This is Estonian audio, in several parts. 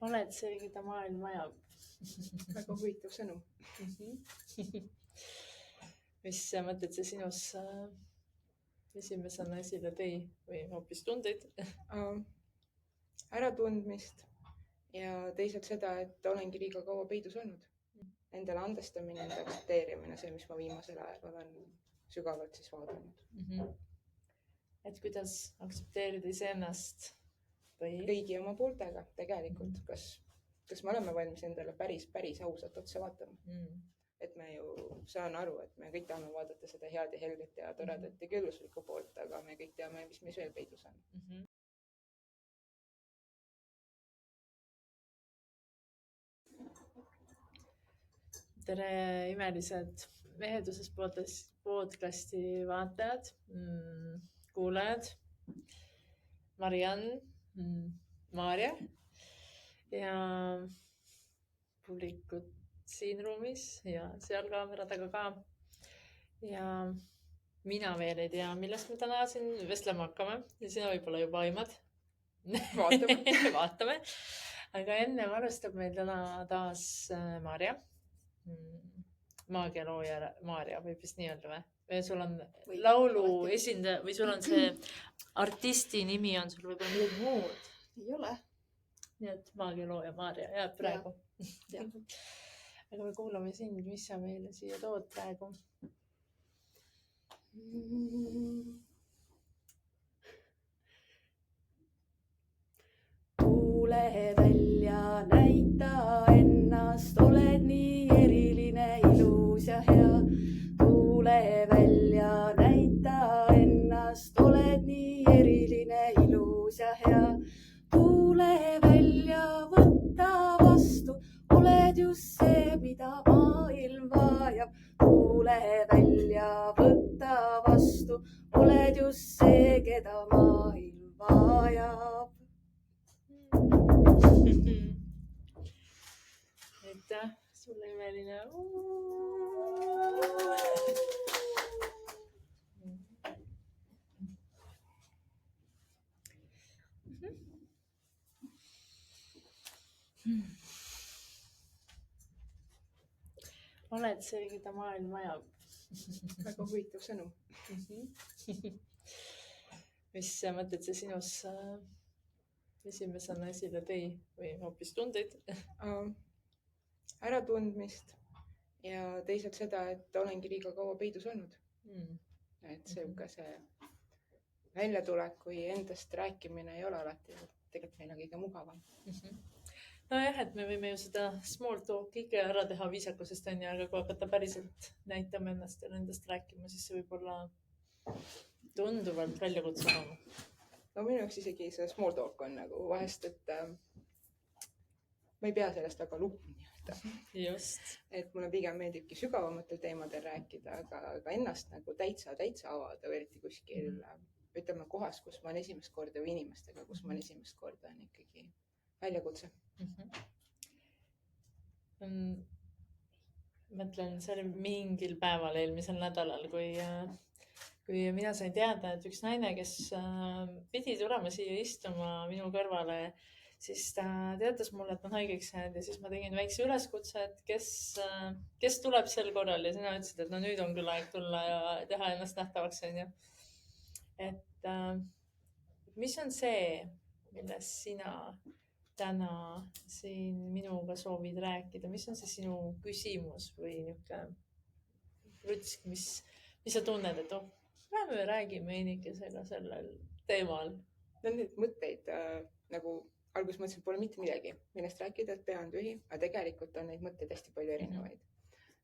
oled see, keda maailm vajab. Väga huvitav sõnum. Mis mõtted see sinus esimesena esile tõi või hoopis tundeid? Äratundmist ja teisalt seda, et olengi liiga kaua peidus olnud. Endale andestamine, enda aktsepteerimine, see, mis ma viimasel ajal olen sügavalt siis vaadanud. Et kuidas aktsepteerida iseennast või? Kõigi oma pooltega tegelikult. Kas me oleme valmis endale päris ausalt otsa vaatama? Et me ju saan aru, et me kõik tahame vaadata seda head ja helget ja toredat ja külluslikku poolt, aga me kõik teame, mis meis veel peidus on. Tere imelised meheduses podcasti vaatajad, kuulajad, Mariann, Maarja ja publikud siin ruumis ja seal kaamera taga ka. Ja mina veel ei tea, millest me täna siin vestlema hakkame ja sina võib-olla juba aimad. Vaatame. Aga enne alustab meil täna taas Maarja. Maagialooja Maarja, võib vist nii öelda või? Või sul on laulu esindaja või sul on see artisti nimi on sul võib-olla midagi muud? Ei ole. Nii et maagialooja Maarja jääb praegu. Ja. Aga me kuulame sind, mis sa meile siia tood praegu? Kuule välja, näita ennast, oled nii eriline, ilus ja hea. Kuule välja, näita ennast, oled nii eriline, ilus ja hea. Kuule välja, võtta vastu, oled just see, mida maailm vajab. Kuule välja, võtta vastu, oled just see, keda maailm vajab. Aitäh, sulle imeline. Oled see, keda maailm vajab. Väga huvitav sõnum. Mis mõtted see sinus esimesena esile tõi või hoopis tundeid? Äratundmist ja teisalt seda, et olengi liiga kaua peidus olnud. Et see väljatulek või endast rääkimine ei ole alati tegelikult meile kõige mugavam. Nojah, et me võime ju seda small talk ikka ära teha viisakusest on ja, aga kui hakata päriselt näitama ennast ja endast rääkima, siis see võib olla tunduvalt väljakutsuvam. No minu jaoks isegi see small talk on nagu vahest, et ma ei pea sellest väga lugu nii-öelda. Just. Et mulle pigem meeldibki sügavamatel teemadel rääkida, aga ennast nagu täitsa avada, eriti kuskil ütleme kohas, kus ma olen esimest korda või inimestega, kus ma olen esimest korda on ikkagi väljakutse. Mõtlen, see oli mingil päeval eelmisel nädalal, kui mina sain teada, et üks naine, kes pidi tulema siia istuma minu kõrvale, siis ta teatas mulle, et on haigeks jäänud ja siis ma tegin väikse üleskutse, et kes tuleb sel korral ja sina ütlesid, et no nüüd on küll aeg tulla ja teha ennast nähtavaks. Et mis on see, millest sina täna siin minuga soovid rääkida, mis on see sinu küsimus või niisugune rutsk, mis sa tunned, et me räägime inimesega sellel teemal? Need mõtteid nagu alguses mõtlesin, et pole mitte midagi, millest rääkida, et pea on tühi, aga tegelikult on neid mõtteid hästi palju erinevaid.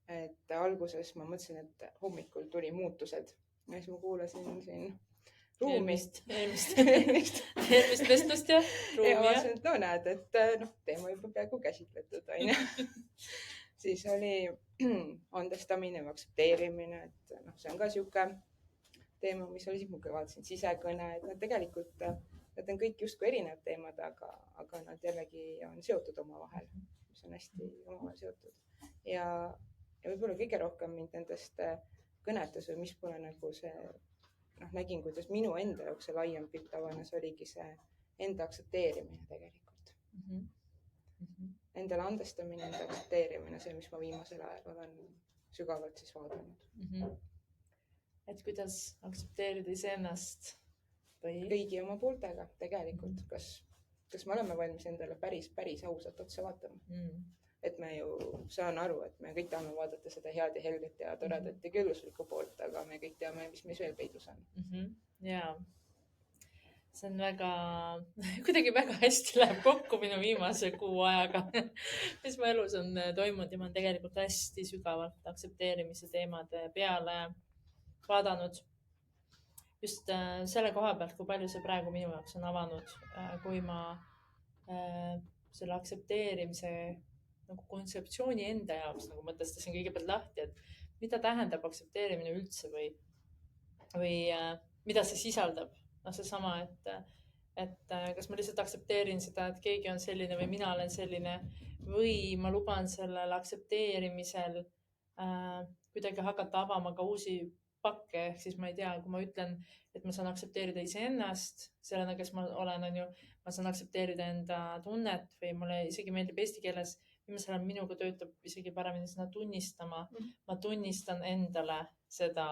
Et alguses ma mõtlesin, et hommikul tuli muutused ja siis ma kuulasin siin ruumist. Eelmist vestlust ja ruumi. Ja vaatasin, et no näed, et teema juba peaaegu käsitletud. Siis oli andestamine või aktsepteerimine, et see on ka siuke teema, mis oli siis muidugi vaatasin sisekõne, et nad tegelikult need on kõik justkui erinevad teemad, aga nad jällegi on seotud omavahel, mis on hästi omavahel seotud. Ja võib-olla kõige rohkem mind nendest kõnetas või mis pole nagu see nägin, kuidas minu enda jaoks see laiem pilt avanes, oligi see enda aktsepteerimine tegelikult. Endale andestamine, enda aktsepteerimine, see, mis ma viimasel ajal olen sügavalt siis vaadanud. Et kuidas aktsepteerida iseennast või? Kõigi oma pooltega tegelikult. Kas me oleme valmis endale päris ausalt otsa vaatama? Et me ju saan aru, et me kõik tahame vaadata seda head ja helget ja toredat ja külluslikku poolt, aga me kõik teame, mis meis veel peidus on. Jaa. See on kuidagi väga hästi läheb kokku minu viimase kuu ajaga, mis mu elus on toimunud ja ma olen tegelikult hästi sügavalt aktsepteerimise teemade peale vaadanud. Just selle koha pealt, kui palju see praegu minu jaoks on avanud, kui ma selle aktsepteerimise nagu kontseptsiooni enda jaoks nagu mõtestasin kõigepealt lahti, et mida tähendab aktsepteerimine üldse või mida see sisaldab. Seesama, et kas ma lihtsalt aktsepteerin seda, et keegi on selline või mina olen selline või ma luban sellel aktsepteerimisel kuidagi hakata avama ka uusi pakke. Ehk siis ma ei tea, kui ma ütlen, et ma saan aktsepteerida iseennast sellena, kes ma olen, ma saan aktsepteerida enda tunnet või mulle isegi meeldib eesti keeles, viimasel ajal minuga töötab isegi paremini sõna tunnistama. Ma tunnistan endale seda,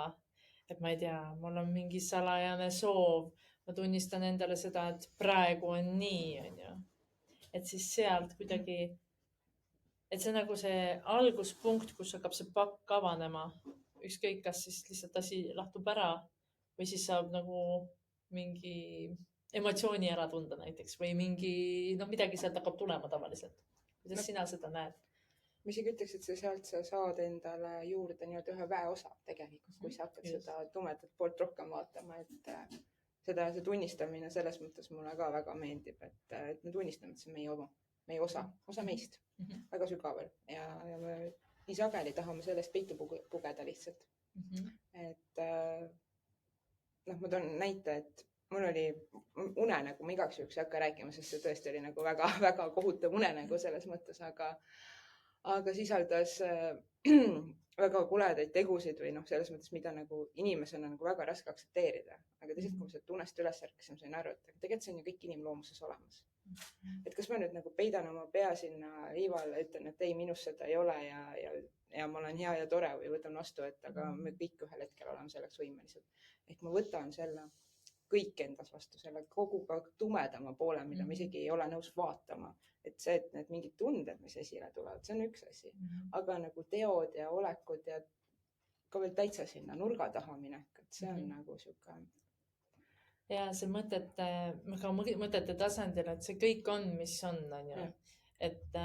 et ma ei tea, mul on mingi salajane soov. Ma tunnistan endale seda, et praegu on nii, on ju. Et siis sealt kuidagi, et see nagu see alguspunkt, kus hakkab see pakk avanema. Ükskõik, kas siis lihtsalt asi lahtub ära või siis saab nagu mingi emotsiooni ära tunda näiteks või mingi, midagi sealt hakkab tulema tavaliselt. Kuidas sina seda näed? Ma isegi ütleks, et sealt sa saad endale juurde nii-öelda ühe väeosa tegelikult, kui sa hakkad seda tumedat poolt rohkem vaatama, et see tunnistamine selles mõttes mulle ka väga meeldib, et me tunnistame, et see on meie osa meist väga sügaval ja me nii sageli tahame sellest peitu pugeda lihtsalt. Et ma toon näite, et mul oli unenägu, ma igaks juhuks ei hakka rääkima, sest see tõesti oli nagu väga kohutav unenägu selles mõttes, aga sisaldas väga kuledaid tegusid või selles mõttes, mida nagu inimesena nagu väga raske aktsepteerida. Aga teisalt, kui ma sealt unest üles ärkasin, sain aru, et tegelikult see on ju kõik inimloomuses olemas. Et kas ma nüüd nagu peidan oma pea sinna liivale, ütlen, et ei, minus seda ei ole ja ma olen hea ja tore või võtan vastu, et aga me kõik ühel hetkel oleme selleks võimelised. Ehk ma võtan selle kõik endas vastu, selle kogu tumedama poole, mida ma isegi ei ole nõus vaatama. Et see, et need mingid tunded, mis esile tulevad, see on üks asi. Aga nagu teod ja olekud ja ka veel täitsa sinna nurga taha minek, et see on nagu siuke. Ja see mõtete tasandil, et see kõik on, mis on ju. Et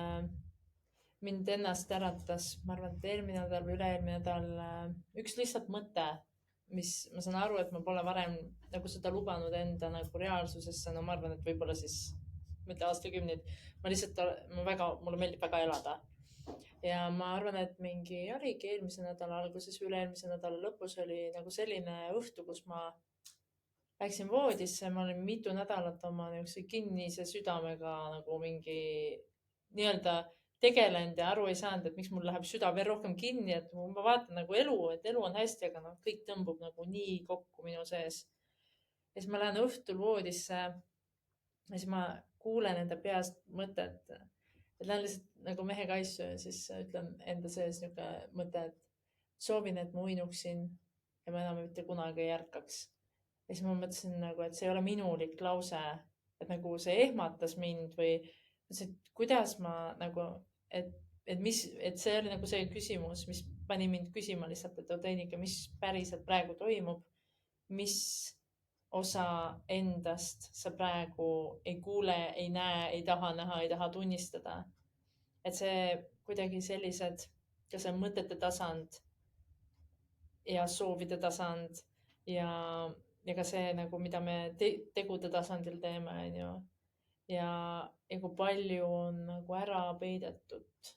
mind ennast äratas, ma arvan, et eelmine nädal või üle-eelmine nädal üks lihtsalt mõte, mis ma saan aru, et ma pole varem nagu seda lubanud enda nagu reaalsusesse. No ma arvan, et võib-olla siis mõtle aastakümneid. Mulle meeldib väga elada. Ja ma arvan, et mingi oligi eelmise nädala alguses, üle-eelmise nädala lõpus oli nagu selline õhtu, kus ma läksin voodisse. Ma olin mitu nädalat oma kinnise südamega nagu mingi nii-öelda tegelenud ja aru ei saanud, et miks mul läheb süda veel rohkem kinni, et ma vaatan nagu et elu on hästi, aga kõik tõmbub nagu nii kokku minu sees. Ja siis ma lähen õhtul voodisse ja siis ma kuulen enda peast mõtet, et lähen lihtsalt nagu mehe kaisu ja siis ütlen enda sees mõte, et soovin, et ma uinuksin ja ma enam mitte kunagi ei ärkaks. Ja siis ma mõtlesin nagu, et see ei ole minulik lause, et nagu see ehmatas mind või kuidas ma nagu, et see oli nagu see küsimus, mis pani mind küsima lihtsalt, et Odeinika, mis päriselt praegu toimub, mis osa endast sa praegu ei kuule, ei näe, ei taha näha, ei taha tunnistada. Et see kuidagi sellised, ka see mõtete tasand ja soovide tasand ja ka see nagu, mida me tegude tasandil teeme, on ju. Ja kui palju on nagu ära peidetud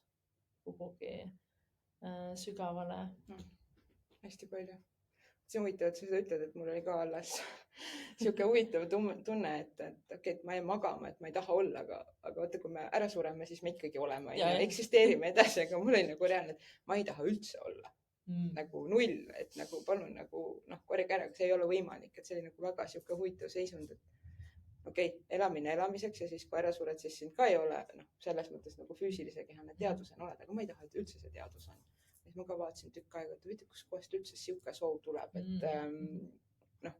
kuhugi sügavale. Hästi palju. See on huvitav, et sa ütled, et mul oli ka alles siuke huvitav tunne, et ma jään magama, et ma ei taha olla, aga vaata, kui me ära sureme, siis me ikkagi oleme ja eksisteerime edasi, aga mul oli nagu reaalne, et ma ei taha üldse olla. Nagu null, et nagu palun nagu korjage ära, aga see ei ole võimalik, et see oli nagu väga siuke huvitav seisund, elamine elamiseks ja siis kui ära sured, siis sind ka ei ole, noh, selles mõttes nagu füüsilise kehana teadusena oled, aga ma ei taha, et üldse see teadus on. siis ma ka vaatasin tükk aega, et huvitav, kus kohast üldse sihuke soov tuleb, et noh,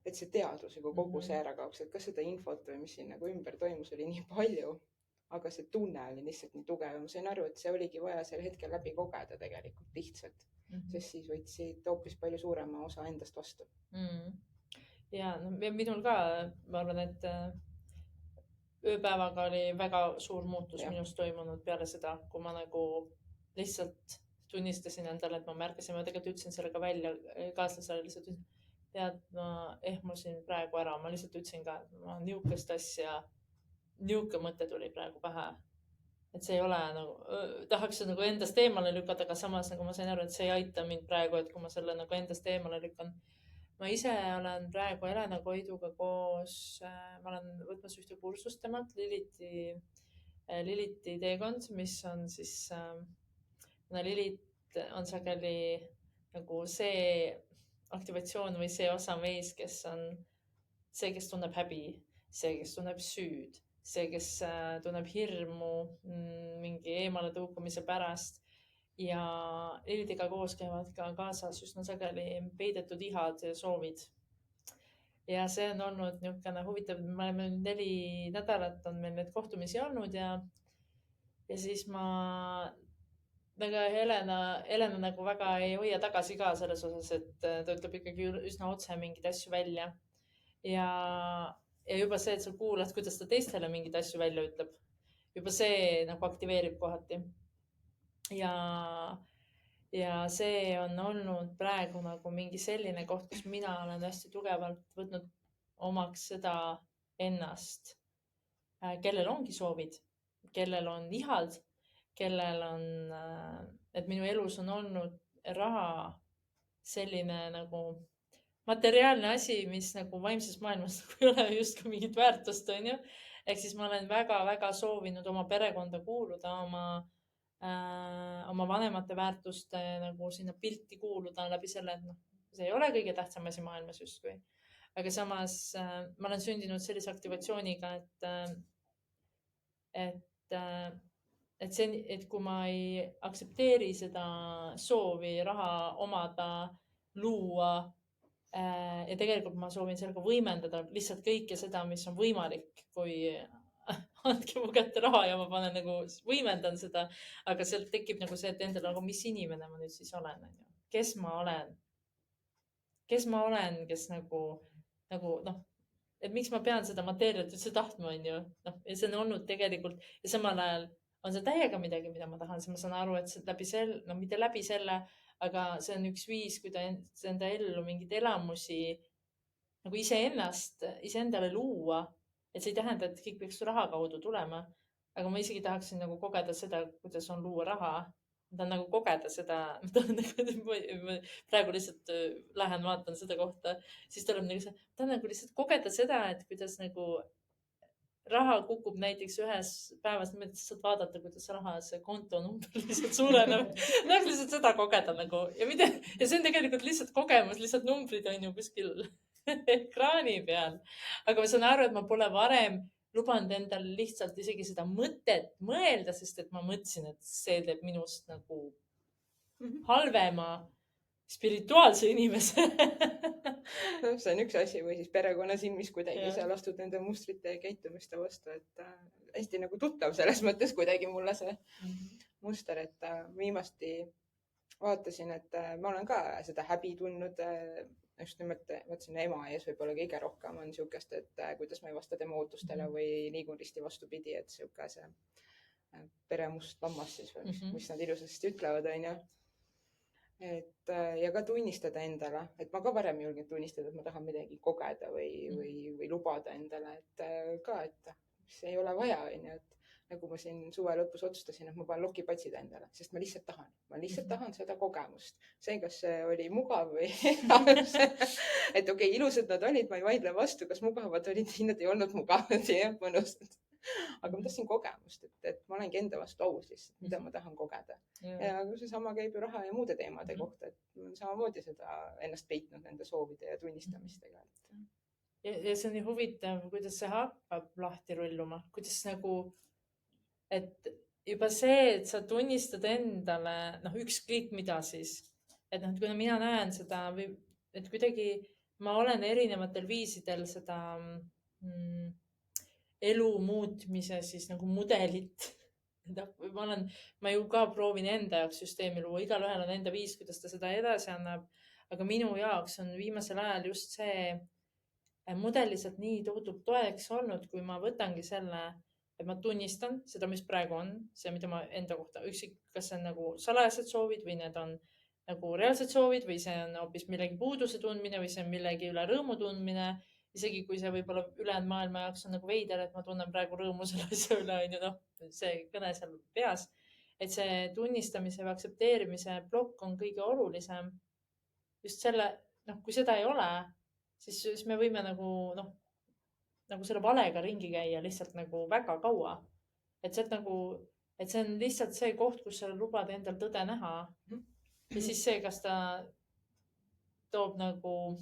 et see teadus nagu kogu see ära kaoks, et kas seda infot või mis siin nagu ümber toimus oli nii palju, aga see tunne oli lihtsalt nii tugev. Ma sain aru, et see oligi vaja sel hetkel läbi kogeda tegelikult lihtsalt, sest siis võtsid hoopis palju suurema osa endast vastu. Ja no, minul ka, ma arvan, et ööpäevaga oli väga suur muutus minust toimunud peale seda, kui ma nagu lihtsalt tunnistasin endale, et ma märkasin, ma tegelikult ütlesin selle ka välja kaaslasele, lihtsalt ütlesin, tead, ma ehmusin praegu ära, ma lihtsalt ütlesin ka, et ma niukest asja, niuke mõte tuli praegu pähe, et see ei ole nagu, tahaks nagu endast eemale lükata, aga samas nagu ma sain aru, et see ei aita mind praegu, et kui ma selle nagu endast eemale lükkan. Ma ise olen praegu Helena Koiduga koos, ma olen võtmas ühte kursust temalt, Liliti teekond, mis on siis, Lilit on sageli nagu see aktivatsioon või see osa meis, kes on see, kes tunneb häbi, see, kes tunneb süüd, see, kes tunneb hirmu mingi eemale tõukumise pärast ja Lilitiga koos käivad ka kaasas üsna sageli peidetud ihad ja soovid. Ja see on olnud niisugune huvitav, me oleme 4 nädalat on meil need kohtumisi olnud ja siis ma väga Helena nagu väga ei hoia tagasi ka selles osas, et ta ütleb ikkagi üsna otse mingeid asju välja ja juba see, et sa kuulad, kuidas ta teistele mingeid asju välja ütleb, juba see nagu aktiveerib kohati. Ja see on olnud praegu nagu mingi selline koht, kus mina olen hästi tugevalt võtnud omaks seda ennast, kellel ongi soovid, kellel on ihad, kellel on, et minu elus on olnud raha selline nagu materiaalne asi, mis nagu vaimses maailmas ei ole justkui mingit väärtust, on ju. Ehk siis ma olen väga-väga soovinud oma perekonda kuuluda, oma vanemate väärtuste nagu sinna pilti kuuluda läbi selle, et noh, see ei ole kõige tähtsam asi maailmas justkui. Aga samas ma olen sündinud sellise aktivatsiooniga, et kui ma ei aktsepteeri seda soovi raha omada, luua, ja tegelikult ma soovin sellega võimendada lihtsalt kõike seda, mis on võimalik, kui andke mu kätte raha ja ma panen nagu, võimendan seda, aga sealt tekib nagu see, et endal nagu, mis inimene ma nüüd siis olen, kes ma olen, kes nagu noh, et miks ma pean seda mateeriat üldse tahtma, on ju, noh, ja see on olnud tegelikult ja samal ajal on see täiega midagi, mida ma tahan, siis ma saan aru, et läbi selle, no mitte läbi selle, aga see on üks viis, kui ta enda ellu mingeid elamusi nagu iseendale luua, et see ei tähenda, et kõik peaks raha kaudu tulema, aga ma isegi tahaksin nagu kogeda seda, kuidas on luua raha. Ma tahan nagu kogeda seda, praegu lihtsalt lähen vaatan seda kohta, siis tuleb nagu see, tahan nagu lihtsalt kogeda seda, et kuidas nagu raha kukub näiteks ühes päevas, niimoodi saad vaadata, kuidas raha, see kontonumber lihtsalt suureneb. Tahaks lihtsalt seda kogeda nagu ja see on tegelikult lihtsalt kogemus, lihtsalt numbrid on ju kuskil ekraani peal. Aga ma saan aru, et ma pole varem lubanud endal lihtsalt isegi seda mõtet mõelda, sest et ma mõtlesin, et see teeb minust nagu halvema spirituaalse inimese. See on üks asi või siis perekonna silmis kuidagi sa lastud nende mustrite ja käitumiste vastu, et hästi nagu tuttav selles mõttes kuidagi mulle see muster, et viimasti vaatasin, et ma olen ka seda häbi tundnud just nimelt, mõtlesin, ema ees võib-olla kõige rohkem on niisugust, et kuidas ma ei vasta tema ootustele või liigun risti vastupidi, et niisugune see peremust lammas siis või mis nad ilusasti ütlevad, on ju. Ja ka tunnistada endale, et ma ka varem julgen tunnistada, et ma tahan midagi kogeda või lubada endale, et ka, et see ei ole vaja, on ju, et nagu ma siin suve lõpus otsustasin, et ma panen lokipatsid endale, sest ma lihtsalt tahan seda kogemust. See, kas see oli mugav või et okei, ilusad nad olid, ma ei vaidle vastu, kas mugavad olid, nad ei olnud mugavad ja mõnusad. Aga ma tahtsin kogemust, et ma olengi enda vastu aus lihtsalt, mida ma tahan kogeda. Ja seesama käib ju raha ja muude teemade kohta, et ma olen samamoodi seda ennast peitnud nende soovide ja tunnistamistega. ja see on nii huvitav, kuidas see hakkab lahti rulluma, kuidas nagu, et juba see, et sa tunnistad endale, noh, ükskõik mida siis, et noh, et kuna mina näen seda või et kuidagi ma olen erinevatel viisidel seda elu muutmise siis nagu mudelit. Ma ju ka proovin enda jaoks süsteemi luua, igalühel on enda viis, kuidas ta seda edasi annab. Aga minu jaoks on viimasel ajal just see mudel lihtsalt nii tohutult toeks olnud, kui ma võtangi selle, et ma tunnistan seda, mis praegu on, see, mida ma enda kohta üksik, kas see on nagu salajased soovid või need on nagu reaalsed soovid või see on hoopis millegi puuduse tundmine või see on millegi üle rõõmu tundmine. Isegi kui see võib-olla ülejäänud maailma jaoks on nagu veider, et ma tunnen praegu rõõmu selle asja üle, on ju, noh, see kõne seal peas. Et see tunnistamise või aktsepteerimise plokk on kõige olulisem. Just selle, noh, kui seda ei ole, siis me võime nagu, noh, nagu selle valega ringi käia lihtsalt nagu väga kaua. Et sealt nagu, et see on lihtsalt see koht, kus sa lubad endal tõde näha. Ja siis see, kas ta toob nagu,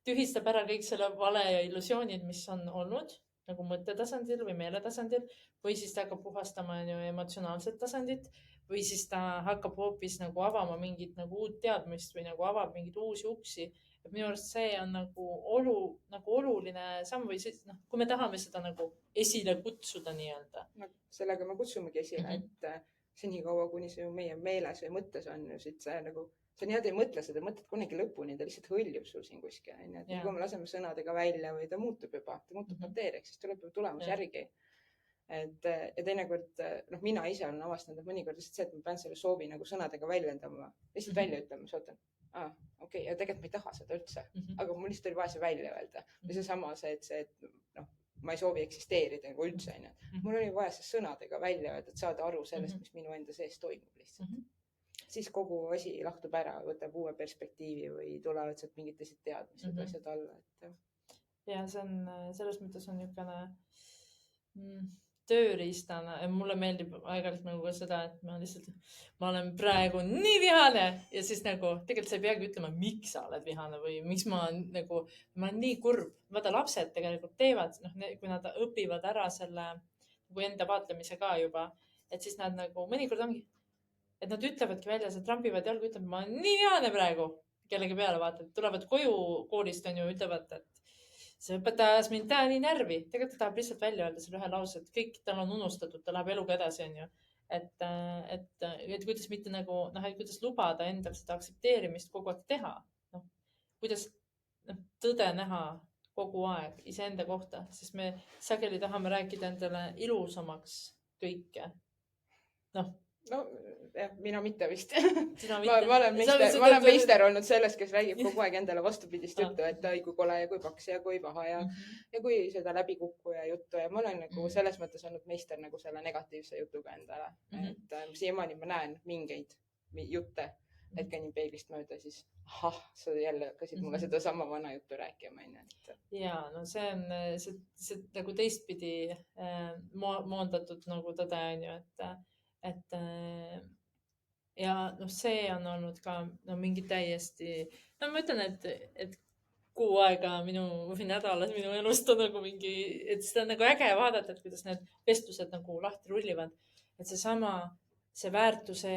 tühistab ära kõik selle vale ja illusioonid, mis on olnud nagu mõttetasandil või meeletasandil, või siis ta hakkab puhastama emotsionaalset tasandit, või siis ta hakkab hoopis nagu avama mingit nagu uut teadmist või nagu avab mingeid uusi uksi. Et minu arust see on nagu oluline samm või siis, noh, kui me tahame seda nagu esile kutsuda nii-öelda. No, sellega me kutsumegi esile, et see nii kaua, kuni see ju meie meeles või mõttes on ju siit see nagu, sa nii-öelda ei mõtle seda, mõtled kunagi lõpuni, ta lihtsalt hõljub sul siin kuskil. Et kui me laseme sõnadega välja või ta muutub mateeriaks, siis tuleb juba tulemus järgi. Et ja teinekord, noh, mina ise olen avastanud, et mõnikord lihtsalt see, et ma pean selle soovi nagu sõnadega väljendama, lihtsalt välja ütlema, siis ootan, okei, ja tegelikult ma ei taha seda üldse, aga mul lihtsalt oli vaja see välja öelda. Või seesama see, et noh, ma ei soovi eksisteerida nagu üldse. Mul oli vaja see sõnadega välja öelda, et saada aru sellest, mis minu enda sees toimub lihtsalt. Siis kogu asi lahtub ära, võtab uue perspektiivi või tulevad sealt mingid teised teadmised asjad alla. Ja see on, selles mõttes on niisugune tööriistana ja mulle meeldib aeg-ajalt nagu ka seda, et ma olen praegu nii vihane ja siis nagu tegelikult sa ei peagi ütlema, miks sa oled vihane või miks ma olen nii kurb. Vaata, lapsed tegelikult teevad, noh, kui nad õpivad ära selle nagu enda vaatlemise ka juba, et siis nad nagu mõnikord ongi, et nad ütlevadki välja, see trampivad jalgu, ütleb, ma olen nii vihane praegu kellegi peale, vaata, tulevad koju koolist on ju, ütlevad, et see õpetas mind nii närvi. Tegelikult ta tahab lihtsalt välja öelda selle ühe lause, et kõik tal on unustatud, ta läheb eluga edasi, on ju. Et kuidas mitte nagu, noh, et kuidas lubada endal seda aktsepteerimist kogu aeg teha. Noh, kuidas tõde näha kogu aeg iseenda kohta, sest me sageli tahame rääkida endale ilusamaks kõike. Noh. No, jah, mina mitte vist. Ma olen meister olnud selles, kes räägib kogu aeg endale vastupidist juttu, et kui kole ja kui paks ja kui paha ja kui seda läbikukkuja juttu ja ma olen nagu selles mõttes olnud meister nagu selle negatiivse jutuga endale. Et siiamaani ma näen mingeid jutte, et käin peeglist mööda, siis sa jälle hakkasid mulle seda sama vana juttu rääkima. Ja, no see on see nagu teistpidi moondatud nagu tõde on ju, et ja noh, see on olnud ka mingi täiesti, no ma ütlen, et kuu aega või nädalas minu elust on nagu mingi, et seda on nagu äge vaadata, et kuidas need vestlused nagu lahti rullivad, et see väärtuse,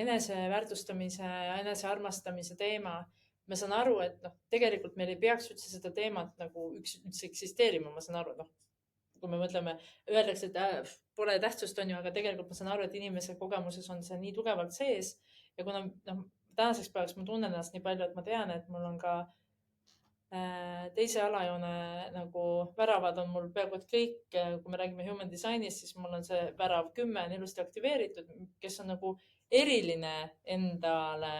eneseväärtustamise ja enesearmastamise teema, ma saan aru, et noh, tegelikult meil ei peaks üldse seda teemat nagu üldse eksisteerima, ma saan aru, noh, kui me mõtleme, öeldakse, et pole tähtsust on ju, aga tegelikult ma saan aru, et inimese kogemuses on see nii tugevalt sees ja kuna tänaseks päevaks ma tunnen ennast nii palju, et ma tean, et mul on ka teise alajoone nagu väravad on mul peaaegu et kõik, kui me räägime human designist, siis mul on see värav 10 ilusti aktiveeritud, kes on nagu eriline endale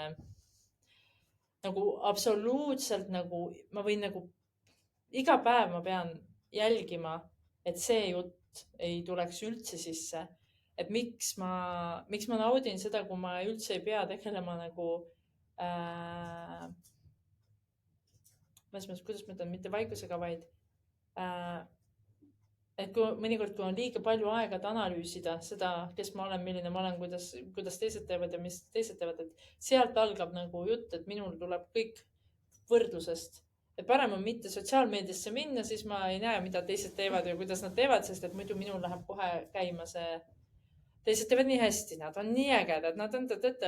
nagu absoluutselt nagu, ma võin nagu iga päev ma pean jälgima, et see jutt ei tuleks üldse sisse, et miks ma naudin seda, kui ma üldse ei pea tegelema nagu kuidas ma ütlen, mitte vaikusega, vaid et kui mõnikord, kui on liiga palju aega, et analüüsida seda, kes ma olen, milline ma olen, kuidas teised teevad ja mis teised teevad, et sealt algab nagu jutt, et minul tuleb kõik võrdlusest, et parem on mitte sotsiaalmeediasse minna, siis ma ei näe, mida teised teevad ja kuidas nad teevad, sest et muidu minul läheb kohe käima see. Teised teevad nii hästi, nad on nii ägedad, nad on tõtt.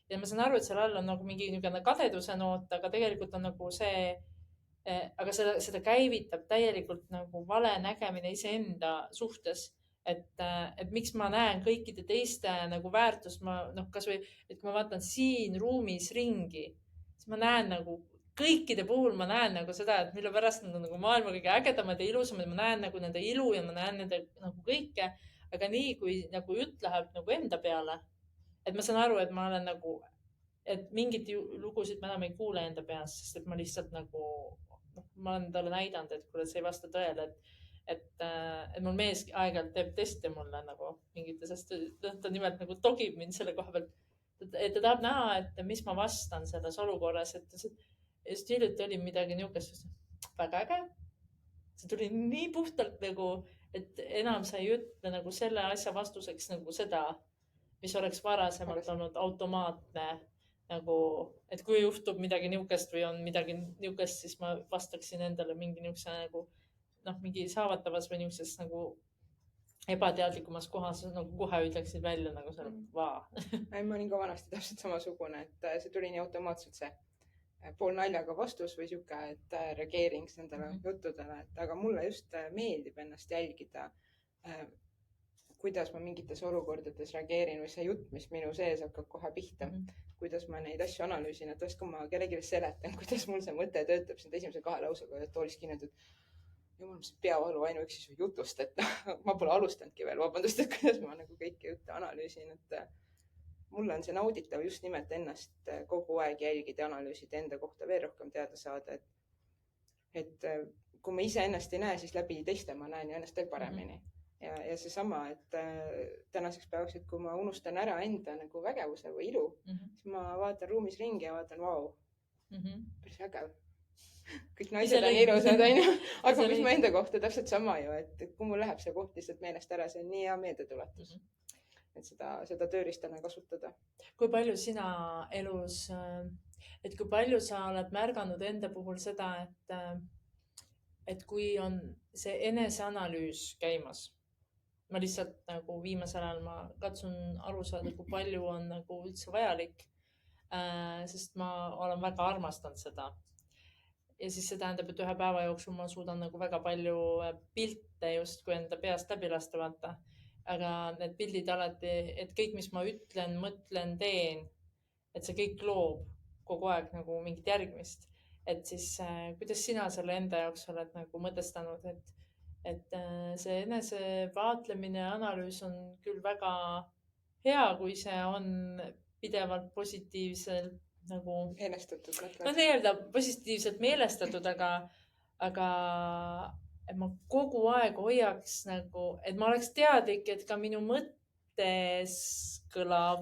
Ja ma saan aru, et seal all on nagu mingi niisugune kadeduse noot, aga tegelikult on nagu see, aga seda käivitab täielikult nagu vale nägemine iseenda suhtes. Et miks ma näen kõikide teiste nagu väärtust, kasvõi, et kui ma vaatan siin ruumis ringi, siis ma näen nagu kõikide puhul ma näen nagu seda, et mille pärast nad on nagu maailma kõige ägedamad ja ilusamad, ma näen nagu nende ilu ja ma näen nende nagu kõike. Aga nii, kui nagu jutt läheb nagu enda peale, et ma saan aru, et ma olen nagu, et mingid lugusid ma enam ei kuule enda peas, sest et ma lihtsalt nagu, ma olen talle näidanud, et kuule, see ei vasta tõele, et mul mees aeg-ajalt teeb teste mulle nagu mingite, sest ta nimelt nagu togib mind selle koha pealt, et ta tahab näha, et mis ma vastan selles olukorras, et just hiljuti oli midagi niisugust, väga äge. See tuli nii puhtalt nagu, et enam sa ei ütle nagu selle asja vastuseks nagu seda, mis oleks varasemalt olnud automaatne nagu, et kui juhtub midagi niisugust või on midagi niisugust, siis ma vastaksin endale mingi niisuguse nagu mingi saavatavas või niisuguses nagu ebateadlikumas kohas nagu kohe ütleksid välja nagu selle vaa. Ma olin ka vanasti täpselt samasugune, et see tuli nii automaatselt see pool naljaga vastus või sihuke, et reageering nendele juttudele, et aga mulle just meeldib ennast jälgida, kuidas ma mingites olukordades reageerin või see jutt, mis minu sees hakkab kohe pihta, kuidas ma neid asju analüüsin, et vast kui ma kellelegi seletan, kuidas mul see mõte töötab, siis esimese 2 lausega toolis kinni, et jumal, mis peavalu ainuüksi su jutust, et ma pole alustanudki veel, vabandust, et kuidas ma nagu kõiki jutte analüüsin, et mulle on see nauditav just nimelt ennast kogu aeg jälgida ja analüüsida, enda kohta veel rohkem teada saada, et kui ma ise ennast ei näe, siis läbi teiste ma näen ju ennast veel paremini. Ja seesama, et tänaseks päevaks, et kui ma unustan ära enda nagu vägevuse või ilu, siis ma vaatan ruumis ringi ja vaatan, vau, päris vägev. Kõik naised on ilusad, aga mis ma enda kohta täpselt sama ju, et kui mul läheb see koht lihtsalt meelest ära, see on nii hea meeldetuletus, et seda tööriistana kasutada. Kui palju sina elus, et kui palju sa oled märganud enda puhul seda, et kui on see eneseanalüüs käimas, ma lihtsalt nagu viimasel ajal ma katsun aru saada, kui palju on nagu üldse vajalik, sest ma olen väga armastanud seda. Ja siis see tähendab, et ühe päeva jooksul ma suudan nagu väga palju pilte just kui enda peast läbi lasta vaata. Aga need pildid alati, et kõik, mis ma ütlen, mõtlen, teen, et see kõik loob kogu aeg nagu mingit järgmist. Et siis kuidas sina selle enda jaoks oled nagu mõtestanud, et see enese vaatlemine ja analüüs on küll väga hea, kui see on pidevalt positiivselt nagu meelestatud. Nii-öelda positiivselt meelestatud, aga et ma kogu aeg hoiaks nagu, et ma oleks teadlik, et ka minu mõttes kõlav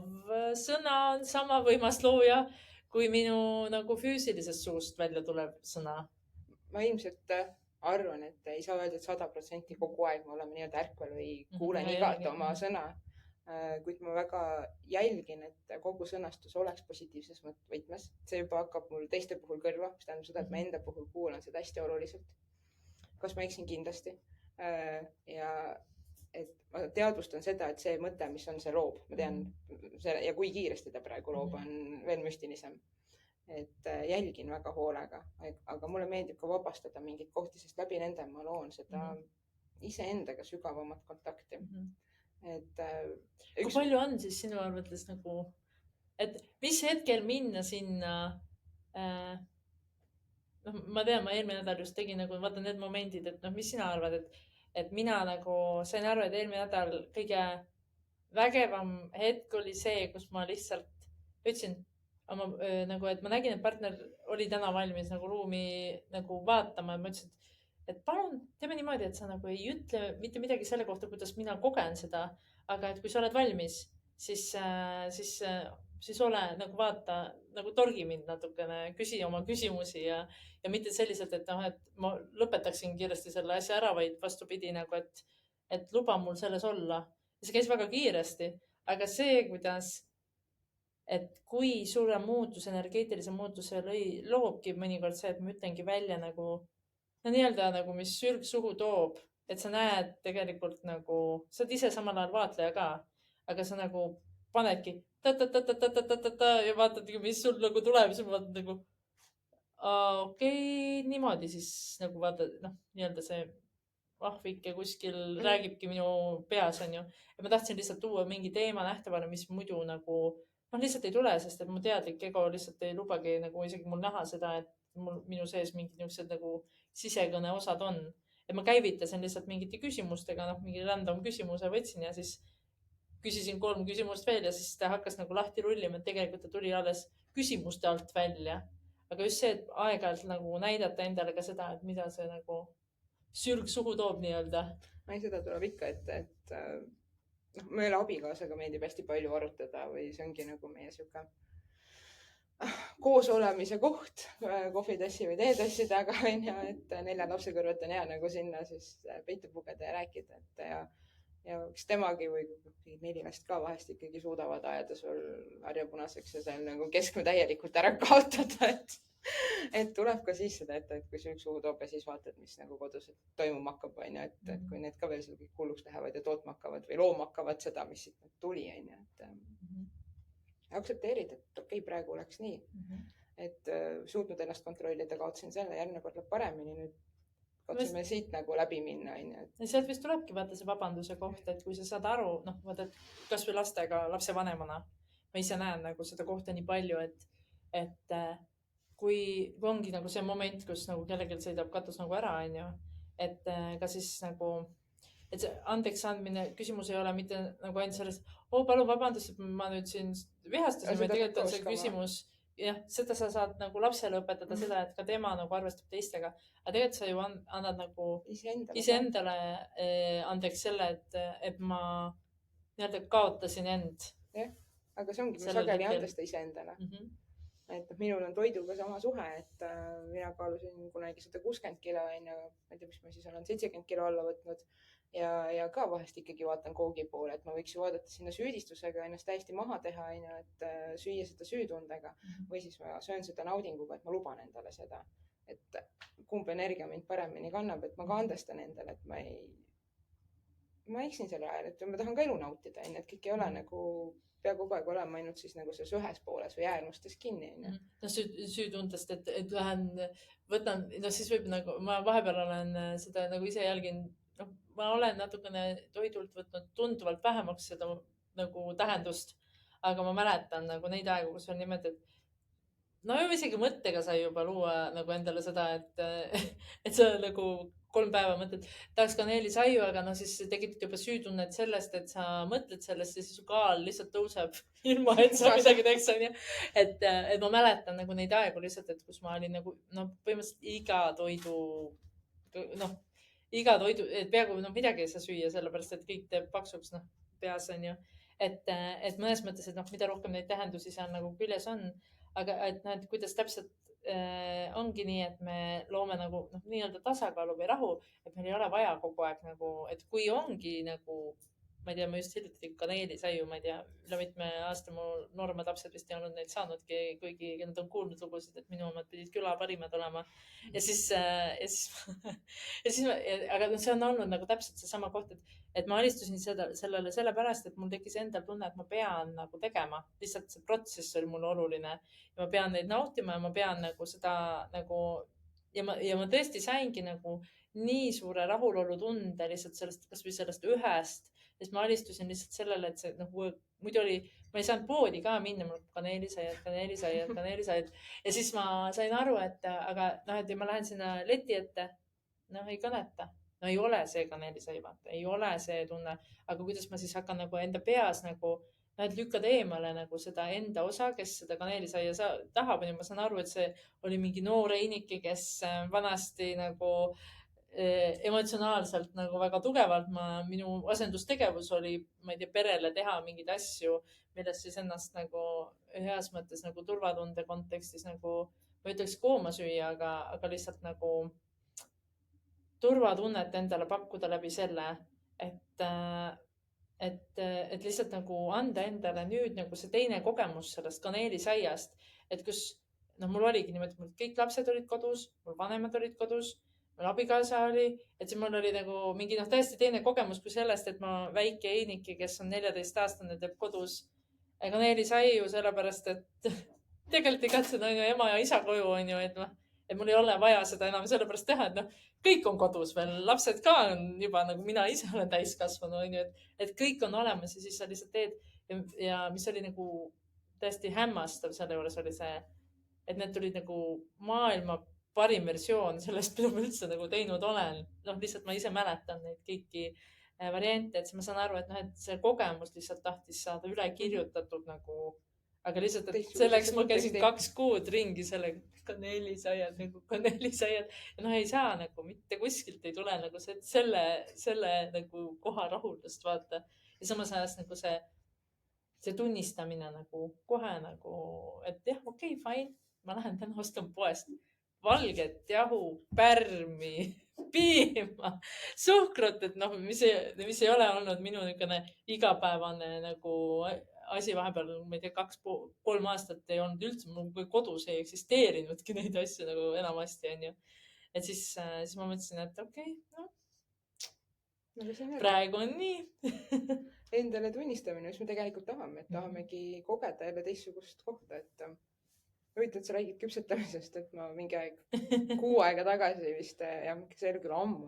sõna on sama võimas looja kui minu nagu füüsilisest suust välja tulev sõna. Ma ilmselt arvan, et ei saa öelda, et 100% kogu aeg me oleme nii-öelda ärkvel või kuulen igat oma sõna. Kuid ma väga jälgin, et kogu sõnastus oleks positiivses võtmes. See juba hakkab mul teiste puhul kõrva, mis tähendab seda, et ma enda puhul kuulan seda hästi oluliselt. Kas ma eksin kindlasti? Ja et ma teadvustan seda, et see mõte, mis on see loob, ma tean ja kui kiiresti ta praegu loob, on veel müstilisem. Et jälgin väga hoolega, aga mulle meeldib ka vabastada mingid kohti, sest läbi nende ma loon seda iseendaga sügavamat kontakti. Kui palju on siis sinu arvates nagu, et mis hetkel minna sinna, ma tean, ma eelmine nädal just tegin nagu, vaata need momendid, et mis sina arvad, et mina nagu sain aru, et eelmine nädal kõige vägevam hetk oli see, kus ma lihtsalt ütlesin nagu, et ma nägin, et partner oli täna valmis nagu ruumi nagu vaatama ja ma ütlesin, et palun teeme niimoodi, et sa nagu ei ütle mitte midagi selle kohta, kuidas mina kogen seda, aga et kui sa oled valmis, siis ole nagu vaata, nagu torgi mind natukene, küsi oma küsimusi ja mitte selliselt, et ma lõpetaksin kiiresti selle asja ära, vaid vastupidi nagu, et luba mul selles olla. Ja see käis väga kiiresti, aga see, kuidas et kui suure muutuse, energeetilise muutuse loobki mõnikord see, et ma ütlengi välja nagu, no nii-öelda nagu, mis sürg suhu toob, et sa näed tegelikult nagu, sa oled ise samal ajal vaatleja ka, aga sa nagu panedki ja vaatadki, mis sul nagu tuleb ja sa vaatad nagu, okei, niimoodi siis nagu vaatad, noh, nii-öelda see ahvike kuskil räägibki minu peas, onju. Ja ma tahtsin lihtsalt tuua mingi teema nähtavale, mis muidu nagu, noh, lihtsalt ei tule, sest et mu teadlik ego lihtsalt ei lubagi nagu isegi mul näha seda, et minu sees mingid niisugused nagu sisekõne osad on. Et ma käivitasin lihtsalt mingite küsimustega, noh, mingi random küsimuse võtsin ja siis küsisin 3 küsimust veel ja siis ta hakkas nagu lahti rullima, et tegelikult ta tuli alles küsimuste alt välja. Aga just see, et aeg-ajalt nagu näidata endale ka seda, et mida see nagu sürg suhu toob nii-öelda. Ei, seda tuleb ikka ette, et noh, meile abikaasaga meeldib hästi palju arutada või see ongi nagu meie sihuke koos olemise koht kohvitassi või teetassi taga, onju, et 4 lapse kõrvalt on hea nagu sinna siis peitu pugeda ja rääkida, et ja eks temagi või 4 last ka vahest ikkagi suudavad ajada sul harja punaseks ja seal nagu keskme täielikult ära kaotada, et tuleb ka siis seda ette, et kui see üks suhu toob ja siis vaatad, mis nagu kodus toimuma hakkab, onju, et kui need ka veel sul kõik hulluks lähevad ja tootma hakkavad või looma hakkavad seda, mis siit tuli, onju, et aktsepteerid, et okei, praegu oleks nii, et suutnud ennast kontrollida, kaotsin selle, järgmine kord läheb paremini, nüüd katsume siit nagu läbi minna, onju. Ja sealt vist tulebki vaata see vabanduse koht, et kui sa saad aru, noh, vaata, et kas või lastega, lapsevanemana, ma ise näen nagu seda kohta nii palju, et kui ongi nagu see moment, kus nagu kellelgi sõidab katus nagu ära, onju, et ka siis nagu, et see andeks andmine, küsimus ei ole mitte nagu ainult selles, palun vabandust, et ma nüüd siin vihastasin, või tegelikult on see küsimus, jah, seda sa saad nagu lapsele õpetada seda, et ka tema nagu arvestab teistega, aga tegelikult sa ju annad nagu iseendale andeks selle, et ma nii-öelda kaotasin end. Jah, aga see ongi, ma sageli andesta iseendale. Et minul on toiduga sama suhe, et mina kaalusin kunagi 160 kilo, onju, ma ei tea, mis ma siis olen 70 kilo alla võtnud ja ka vahest ikkagi vaatan koogi poole, et ma võiks ju vaadata sinna süüdistusega, ennast täiesti maha teha, onju, et süüa seda süütundega või siis ma söön seda naudinguga, et ma luban endale seda, et kumb energia mind paremini kannab, et ma ka andestan endale, et ma eksin selle ajal, et ma tahan ka elu nautida, onju, et kõik ei ole nagu pea kogu aeg olema ainult siis nagu selles ühes pooles või äärmustes kinni. No süütundest, et lähen, võtan, no siis võib nagu, ma vahepeal olen seda nagu ise jälgin, noh, ma olen natukene toidult võtnud tunduvalt vähemaks seda nagu tähendust, aga ma mäletan nagu neid aegu, kus on niimoodi, et no isegi mõttega sai juba luua nagu endale seda, et sa nagu 3 päeva mõtled, tahaks kaneelisaiu, aga no siis tekitad juba süütunnet sellest, et sa mõtled sellest ja siis su kaal lihtsalt tõuseb ilma, et sa midagi teeks, onju. Et ma mäletan nagu neid aegu lihtsalt, et kus ma olin nagu, no põhimõtteliselt iga toidu, et peaaegu midagi ei saa süüa, sellepärast et kõik teeb paksuks, peas onju. Et mõnes mõttes, et mida rohkem neid tähendusi seal nagu küljes on, aga et kuidas täpselt ongi nii, et me loome nagu nii-öelda tasakaalu või rahu, et meil ei ole vaja kogu aeg nagu, et kui ongi nagu, ma ei tea, ma just hiljuti kaneelisaiu, ma ei tea, üle mitme aasta mu nooremad lapsed vist ei olnud neid saanudki, kuigi nad on kuulnud lugusid, et minu omad pidid küla parimad olema. Ja siis aga see on olnud nagu täpselt seesama koht, et ma alistusin sellele sellepärast, et mul tekkis endal tunne, et ma pean nagu tegema. Lihtsalt see protsess oli mulle oluline ja ma pean neid nautima ja ma pean nagu seda nagu ja ma tõesti saingi nagu nii suure rahulolu tunde lihtsalt sellest, kas või sellest ühest, sest ma alistusin lihtsalt sellele, et see muidu oli, ma ei saanud poodi ka minna, mul kaneelisaiad. Ja siis ma sain aru, et aga et ma lähen sinna leti ette, ei kõneta. No ei ole see kaneelisai, vaata, ei ole see tunne, aga kuidas ma siis hakkan nagu enda peas nagu, et lükkad eemale nagu seda enda osa, kes seda kaneelisaia tahab, ja ma saan aru, et see oli mingi noor einike, kes vanasti nagu emotsionaalselt nagu väga tugevalt minu asendustegevus oli, ma ei tea, perele teha mingeid asju, millest siis ennast nagu heas mõttes nagu turvatunde kontekstis nagu, ma ütleks kooma süüa, aga lihtsalt nagu turvatunnet endale pakkuda läbi selle, et et lihtsalt nagu anda endale nüüd nagu see teine kogemus sellest kaneelisaiast, et kus mul oligi niimoodi, et kõik lapsed olid kodus, mul vanemad olid kodus, mul abikaasa oli, et siis mul oli nagu mingi täiesti teine kogemus kui sellest, et ma väike Einike, kes on 14-aastane, teeb kodus kaneelisaiu sellepärast, et tegelikult ei katsunud ema ja isa koju, onju, et mul ei ole vaja seda enam sellepärast teha, et kõik on kodus veel, lapsed ka on juba nagu mina ise olen täiskasvanu, onju, et kõik on olemas ja siis sa lihtsalt teed ja mis oli nagu täiesti hämmastav selle juures oli see, et need tulid nagu maailma parim versioon sellest, mida ma üldse nagu teinud olen. Lihtsalt ma ise mäletan neid kõiki variante, et siis ma saan aru, et see kogemus lihtsalt tahtis saada üle kirjutatud nagu, aga lihtsalt, et selleks ma käisin 2 kuud ringi selle kaneelisaiad ja ei saa nagu mitte kuskilt ei tule nagu selle nagu koha rahuldust vaata. Ja samas ajast nagu see tunnistamine nagu kohe nagu, et jah, okei, fine, ma lähen täna ostan poest valget jahu, pärmi, piima, suhkrut, et mis ei ole olnud minu niisugune igapäevane nagu asi vahepeal, ma ei tea, 2-3 aastat ei olnud üldse, mul kodus ei eksisteerinudki neid asju nagu enamasti, onju. Et siis ma mõtlesin, et okei, praegu on nii. Endale tunnistamine, mis me tegelikult tahame, et tahamegi kogeda jälle teistsugust kohta, et huvitav, et sa räägid küpsetamisest, et ma mingi aeg 6 aega tagasi vist, ja see oli küll ammu,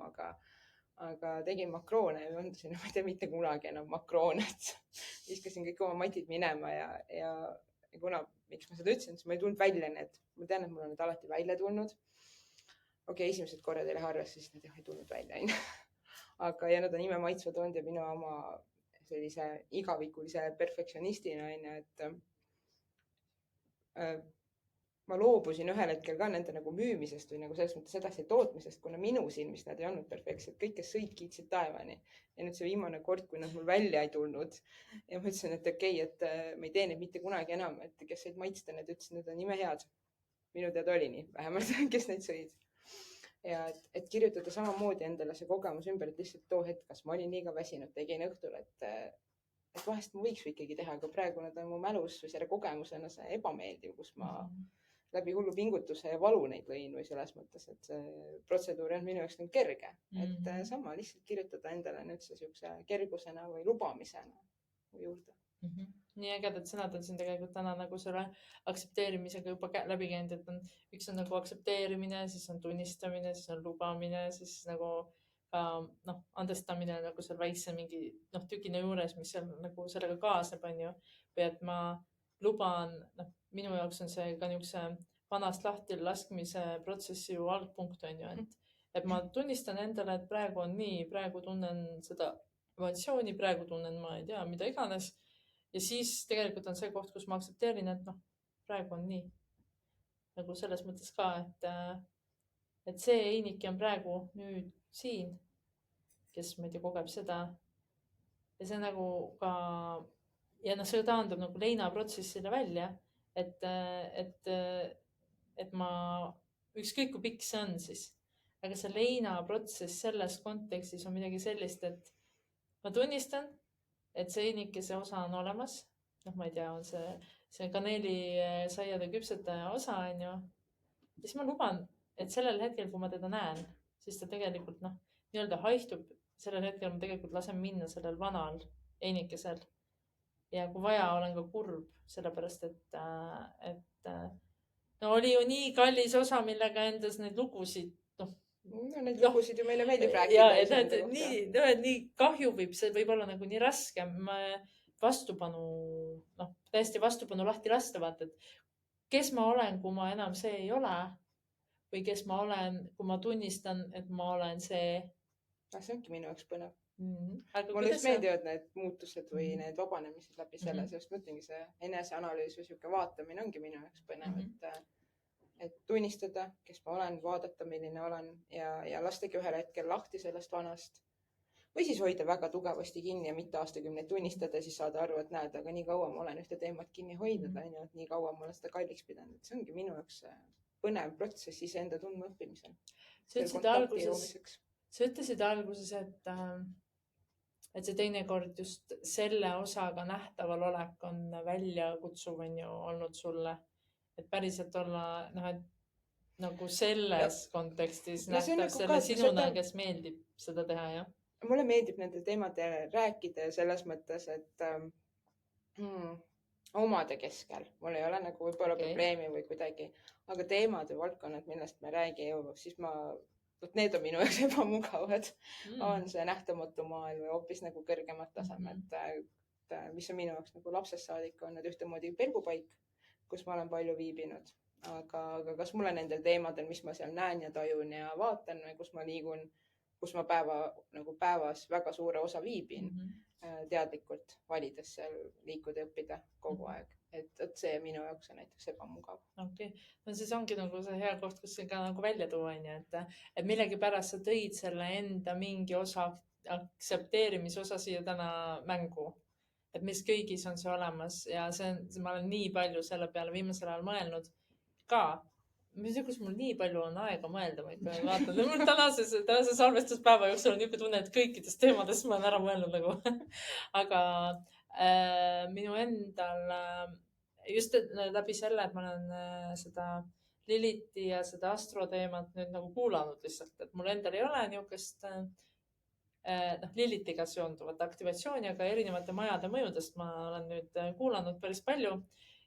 aga tegin makroone ja mõtlesin, ma ei tea mitte kunagi enam makroone, et viskasin kõik oma matid minema ja kuna, miks ma seda ütlesin, siis ma ei tulnud välja need, ma tean, et mul on need alati välja tulnud. Okei, esimesed korrad ei lähe arvesse, siis need ei tulnud välja. Aga ja nad on imemaitsvad olnud ja minu oma sellise igavikulise perfektsionistina, et ma loobusin ühel hetkel ka nende nagu müümisest või nagu selles mõttes edasi tootmisest, kuna minu silmis nad ei olnud perfektsed. Kõik, kes sõid, kiitsid taevani. Ja nüüd see viimane kord, kui nad mul välja ei tulnud ja ma ütlesin, et okei, et me ei tee neid mitte kunagi enam, et kes said maitsta, need ütlesid, need on imehead. Minu teada oli nii, vähemalt, kes neid sõid. Ja et kirjutada samamoodi endale see kogemus ümber, et lihtsalt too hetk, kas ma olin liiga väsinud, tegin õhtul, et vahest ma võiks ikkagi teha, aga praegu nad on mu mälus või selle kogemusena see ebameeldiv, kus ma läbi hullu pingutuse ja valu neid lõin või selles mõttes, et see protseduur on minu jaoks nüüd kerge. Et sama lihtsalt kirjutada endale nüüd see siukse kergusena või lubamisena juurde. Nii ägedad sõnad on siin tegelikult täna nagu selle aktsepteerimisega juba läbi käinud, et üks on nagu aktsepteerimine, siis on tunnistamine, siis on lubamine, siis nagu ka andestamine nagu seal väikse mingi tükina juures, mis seal nagu sellega kaasneb, on ju. Või et ma luban, minu jaoks on see ka niisuguse vanast lahti laskmise protsessi ju algpunkt, on ju, et ma tunnistan endale, et praegu on nii, praegu tunnen seda emotsiooni, praegu tunnen, ma ei tea, mida iganes. Ja siis tegelikult on see koht, kus ma aktsepteerin, et praegu on nii. Nagu selles mõttes ka, et see Einike on praegu nüüd siin, kes ma ei tea, kogeb seda. Ja see nagu ka, ja see taandub nagu leinaprotsessile välja, et ma, ükskõik kui pikk see on siis, aga see leinaprotsess selles kontekstis on midagi sellist, et ma tunnistan, et see Einikese osa on olemas. Ma ei tea, on see kaneelisaiade küpsetaja osa, on ju. Ja siis ma luban, et sellel hetkel, kui ma teda näen, siis ta tegelikult nii-öelda haihtub. Sellel hetkel ma tegelikult lasen minna sellel vanal Einikesel. Ja kui vaja, olen ka kurb, sellepärast, et oli ju nii kallis osa, millega endas neid lugusid Neid lugusid ju meile meeldib rääkida. Nii kahju see võib olla nagu nii raske. Täiesti vastupanu lahti lasta, vaata, et kes ma olen, kui ma enam see ei ole või kes ma olen, kui ma tunnistan, et ma olen see. See ongi minu jaoks põnev. Mulle just meeldivad need muutused või need vabanemised läbi selle, sest mõtlengi see eneseanalüüs või siuke vaatamine ongi minu jaoks põnev, et tunnistada, kes ma olen, vaadata, milline olen ja lastagi ühel hetkel lahti sellest vanast. Või siis hoida väga tugevasti kinni ja mitte aastakümneid tunnistada ja siis saada aru, et näed, aga nii kaua ma olen ühte teemat kinni hoidnud, et nii kaua ma olen seda kalliks pidanud. See ongi minu jaoks põnev protsess iseenda tundma õppimisel. Sa ütlesid alguses, et see teinekord just selle osaga nähtaval olek on väljakutsuv on ju olnud sulle, et päriselt olla, noh, et nagu selles kontekstis no see on nähtav nagu selle ka sinuna, kes meeldib seda teha, jah? mulle meeldib nendel teemadel rääkida selles mõttes, et omade keskel mul ei ole nagu võib-olla probleemi või kuidagi, aga teemad või valdkonnad, millest me räägime, siis need on minu jaoks ebamugavad. On see nähtamatu maailm või hoopis nagu kõrgemad tasemed, mis on minu jaoks nagu lapsest saadik olnud ühtemoodi pelgupaik, kus ma olen palju viibinud. Aga kas mulle nendel teemadel, mis ma seal näen ja tajun ja vaatan või kus ma liigun, kus ma päevas väga suure osa viibin, teadlikult valides seal liikuda ja õppida kogu aeg. Et see minu jaoks on näiteks ebamugav. Okei. No siis ongi nagu see hea koht, kus see ka nagu välja tuua, et millegipärast sa tõid selle enda mingi osa, aktsepteerimise osa siia täna mängu. Et mis kõigis on see olemas ja ma olen nii palju selle peale viimasel ajal mõelnud ka. Ma ei tea, kus mul nii palju on aega mõelda, ma ikka vaatan. Mul tänase salvestuspäeva jooksul on niisugune tunne, et kõikidest teemadest ma olen ära mõelnud nagu. Aga minu endal just läbi selle, et ma olen seda Liliti ja seda astroteemat nüüd nagu kuulanud lihtsalt, et mul endal ei ole niisugust Lilitiga seonduvat aktivatsiooni, aga erinevate majade mõjudest ma olen nüüd kuulanud päris palju.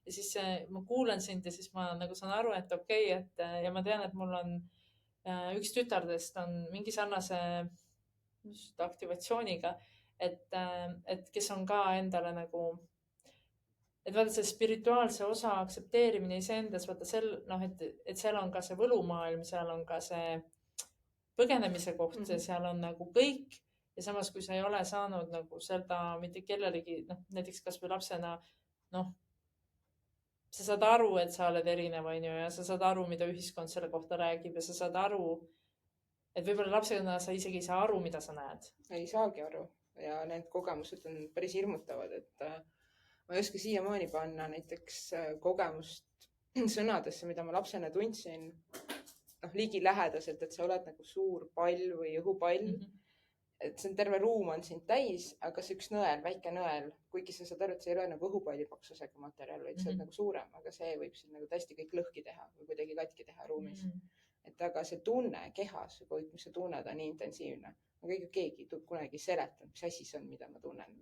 Ja siis ma kuulen sind ja siis ma nagu saan aru, et okei, ja ma tean, et mul on üks tütardest on mingi sarnase aktivatsiooniga, et kes on ka endale nagu, et vaata see spirituaalse osa aktsepteerimine iseendas, vaata et seal on ka see võlumaailm, seal on ka see põgenemise koht ja seal on nagu kõik. Ja samas, kui sa ei ole saanud nagu seda mitte kellelegi, näiteks kas või lapsena, sa saad aru, et sa oled erinev, ja sa saad aru, mida ühiskond selle kohta räägib ja sa saad aru, et võib-olla lapsena sa isegi ei saa aru, mida sa näed. Ei saagi aru ja need kogemused on päris hirmutavad, et ma ei oska siiamaani panna näiteks kogemust sõnadesse, mida ma lapsena tundsin ligilähedaselt, et sa oled nagu suur pall või õhupall. Et see on terve ruum on sind täis, aga see üks nõel, väike nõel, kuigi sa saad aru, et see ei ole nagu õhupalli paksusega materjal, vaid see on nagu suurem, aga see võib siin nagu täiesti kõik lõhki teha või kuidagi katki teha ruumis. Et aga see tunne kehas, mis sa tunned, on nii intensiivne. Aga keegi kunagi seletanud, mis asi see on, mida ma tunnen,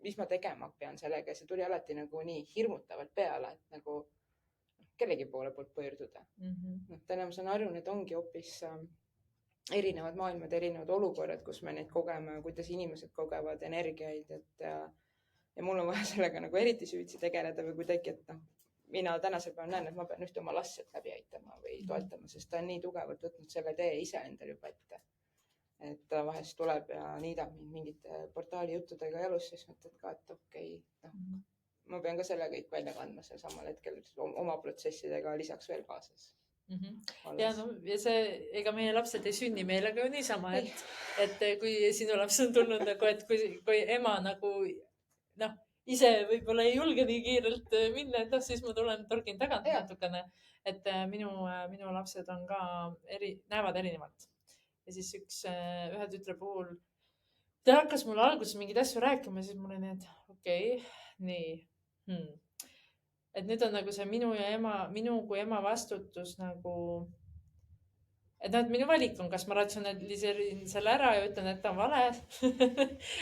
mis ma tegema pean sellega. See tuli alati nagu nii hirmutavalt peale, et nagu kellegi poole poolt pöörduda. Täna ma saan aru, need ongi hoopis erinevad maailmad, erinevad olukorrad, kus me neid kogeme, kuidas inimesed kogevad energiaid, ja mul on vaja sellega nagu eriti süüdsi tegeleda või kuidagi, et mina tänasel päeval näen, et ma pean ühte oma last läbi aitama või toetama, sest ta on nii tugevalt võtnud selle tee ise endal juba ette. Et ta vahest tuleb ja niidab mind mingite portaali juttudega elus, siis mõtled ka, et okei, ma pean ka selle kõik välja kandma seal samal hetkel oma protsessidega lisaks veel kaasas. Ja see, ega meie lapsed ei sünni meelega ju niisama, et kui sinu laps on tulnud nagu, et kui ema nagu ise võib-olla ei julge nii kiirelt minna, et siis ma torgin tagant natukene, et minu lapsed on ka näevad erinevalt. Ja siis ühe tütre puhul ta hakkas mulle alguses mingeid asju rääkima, siis mul oli nii, et okei, nii. Et nüüd on nagu see minu kui ema vastutus nagu, et minu valik on, kas ma ratsionaliseerin selle ära ja ütlen, et ta on vale.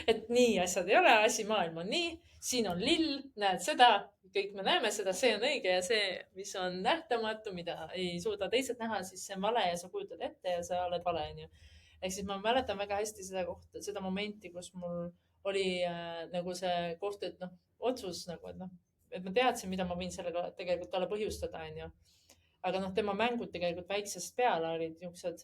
Et nii asjad ei ole, maailm on nii, siin on lill, näed seda, kõik me näeme seda, see on õige ja see, mis on nähtamatu, mida ei suuda teised näha, siis see on vale ja sa kujutad ette ja sa oled vale. Ehk siis ma mäletan väga hästi seda momenti, kus mul oli nagu see koht, et otsus nagu, et ma teadsin, mida ma võin sellega tegelikult talle põhjustada, aga tema mängud tegelikult väiksest peale olid niisugused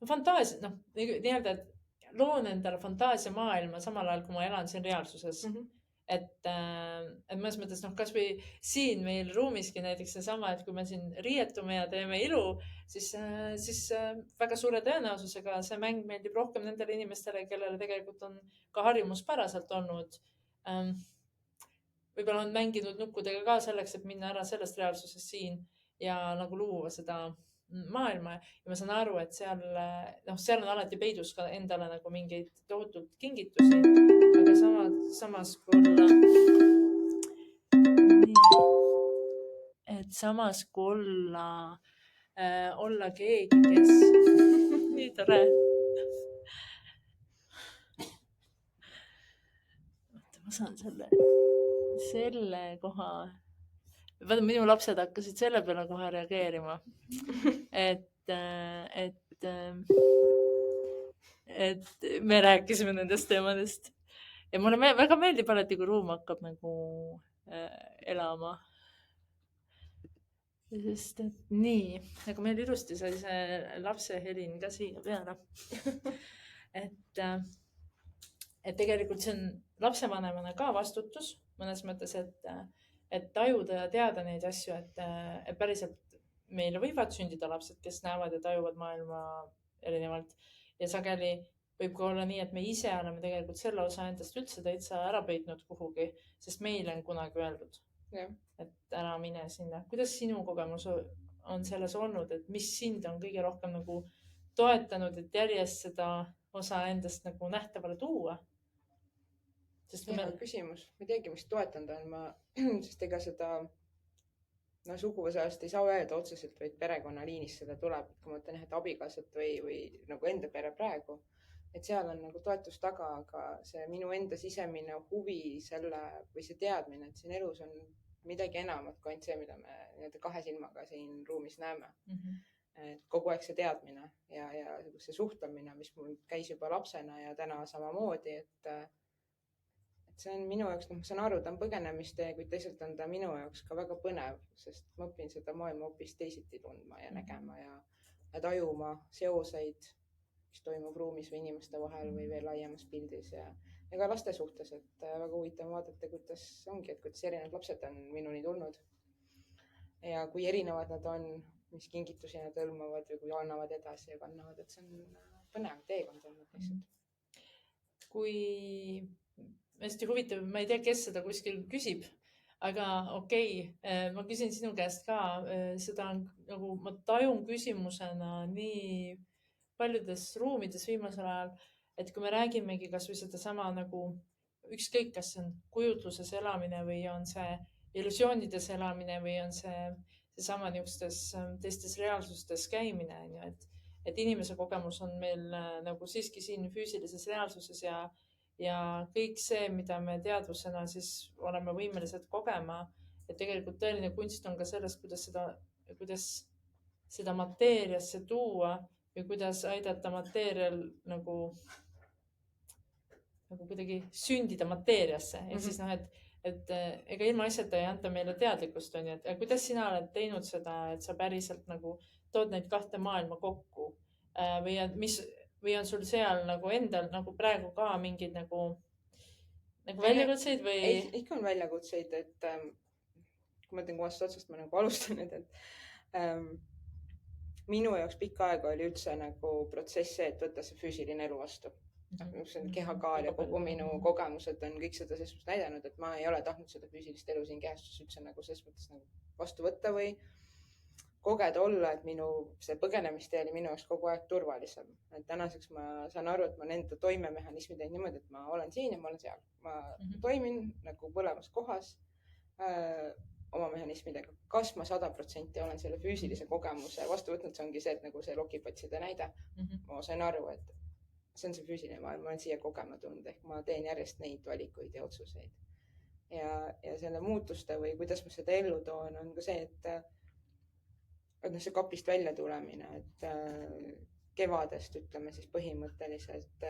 fantaasiad, nii-öelda, et loon endale fantaasiamaailma samal ajal, kui ma elan siin reaalsuses. Et mõnes mõttes, kas või siin meil ruumiski näiteks seesama, et kui me siin riietume ja teeme ilu, siis väga suure tõenäosusega see mäng meeldib rohkem nendele inimestele, kellele tegelikult on ka harjumuspäraselt olnud. Võib-olla on mänginud nukkudega ka selleks, et minna ära sellest reaalsusest siin ja nagu luua seda maailma ja ma saan aru, et seal on alati peidus ka endale nagu mingeid tohutult kingitusi, aga samas kui olla keegi, kes nii tore. Oota, ma saan selle koha. Vaata, minu lapsed hakkasid selle peale kohe reageerima. Et me rääkisime nendest teemadest. Ja mulle väga meeldib alati, kui ruum hakkab nagu elama. Sest et nii, aga meil ilusti sai see lapse helin ka siia peale. Et tegelikult see on lapsevanemana ka vastutus mõnes mõttes, et tajuda ja teada neid asju, et päriselt meile võivad sündida lapsed, kes näevad ja tajuvad maailma erinevalt. Ja sageli võib ka olla nii, et me ise oleme tegelikult selle osa endast üldse täitsa ära peitnud kuhugi, sest meile on kunagi öeldud, et ära mine sinna. Kuidas sinu kogemus on selles olnud, et mis sind on kõige rohkem nagu toetanud, et järjest seda osa endast nagu nähtavale tuua? Hea küsimus. Ma ei teagi, mis toetanud on. Sest ega seda suguvõsast ei saa öelda otseselt, vaid perekonnaliinist seda tuleb. Kui ma ütlen, et abikaasat või nagu enda pere praegu, et seal on nagu toetus taga, aga see minu enda sisemine huvi või see teadmine, et siin elus on midagi enamat kui ainult see, mida me kahe silmaga siin ruumis näeme. Et kogu aeg see teadmine ja see suhtlemine, mis mul käis juba lapsena ja täna samamoodi, et see on minu jaoks, ma saan aru, ta on põgenemistee, kuid teisalt on ta minu jaoks ka väga põnev, sest ma õpin seda maailma hoopis teisiti tundma ja nägema ja tajuma seoseid, mis toimub ruumis või inimeste vahel või veel laiemas pildis ja ka laste suhtes, et väga huvitav vaadata, kuidas erinevad lapsed on minuni tulnud ja kui erinevad nad on, mis kingitusi nad hõlmavad või kui annavad edasi ja kannavad, et see on põnev teekond olnud lihtsalt. Kui hästi huvitav, ma ei tea, kes seda kuskil küsib, aga okei, ma küsin sinu käest ka, seda on nagu ma tajun küsimusena nii paljudes ruumides viimasel ajal, et kui me räägimegi kas või sedasama nagu ükskõik, kas see on kujutluses elamine või on see illusioonides elamine või on seesama niisugustes teistes reaalsustes käimine, et inimese kogemus on meil nagu siiski siin füüsilises reaalsuses ja kõik see, mida me teadvusena siis oleme võimelised kogema, et tegelikult tõeline kunst on ka selles, kuidas seda mateeriasse tuua või kuidas aidata mateerial nagu kuidagi sündida mateeriasse. Et siis et ega ilma asjata ei anta meile teadlikkust, on ju, et kuidas sina oled teinud seda, et sa päriselt nagu tood neid kahte maailma kokku või on sul seal nagu endal nagu praegu ka mingeid nagu väljakutseid või? Ei, ikka on väljakutseid, et kui ma ütlen kohast otsast, ma nagu alustan, et minu jaoks pikka aega oli üldse nagu protsess see, et võtta see füüsiline elu vastu. Kehakaal ja kogu minu kogemused on kõik seda selles mõttes näidanud, et ma ei ole tahtnud seda füüsilist elu siin kehastus üldse nagu selles mõttes nagu vastu võtta või kogeda olla, et minu see põgenemistee oli minu jaoks kogu aeg turvalisem. Et tänaseks ma saan aru, et ma nende toimemehhanismi teen niimoodi, et ma olen siin ja ma olen seal. Ma toimin nagu mõlemas kohas oma mehhanismidega. Kas ma 100% olen selle füüsilise kogemuse vastu võtnud, see ongi see, et nagu see lokipatside näide. Ma sain aru, et see on see füüsiline maailm, ma olen siia kogema tulnud, ehk ma teen järjest neid valikuid ja otsuseid. Ja selle muutuste või kuidas ma seda ellu toon, on ka see, et see kapist välja tulemine, et kevadest ütleme siis põhimõtteliselt,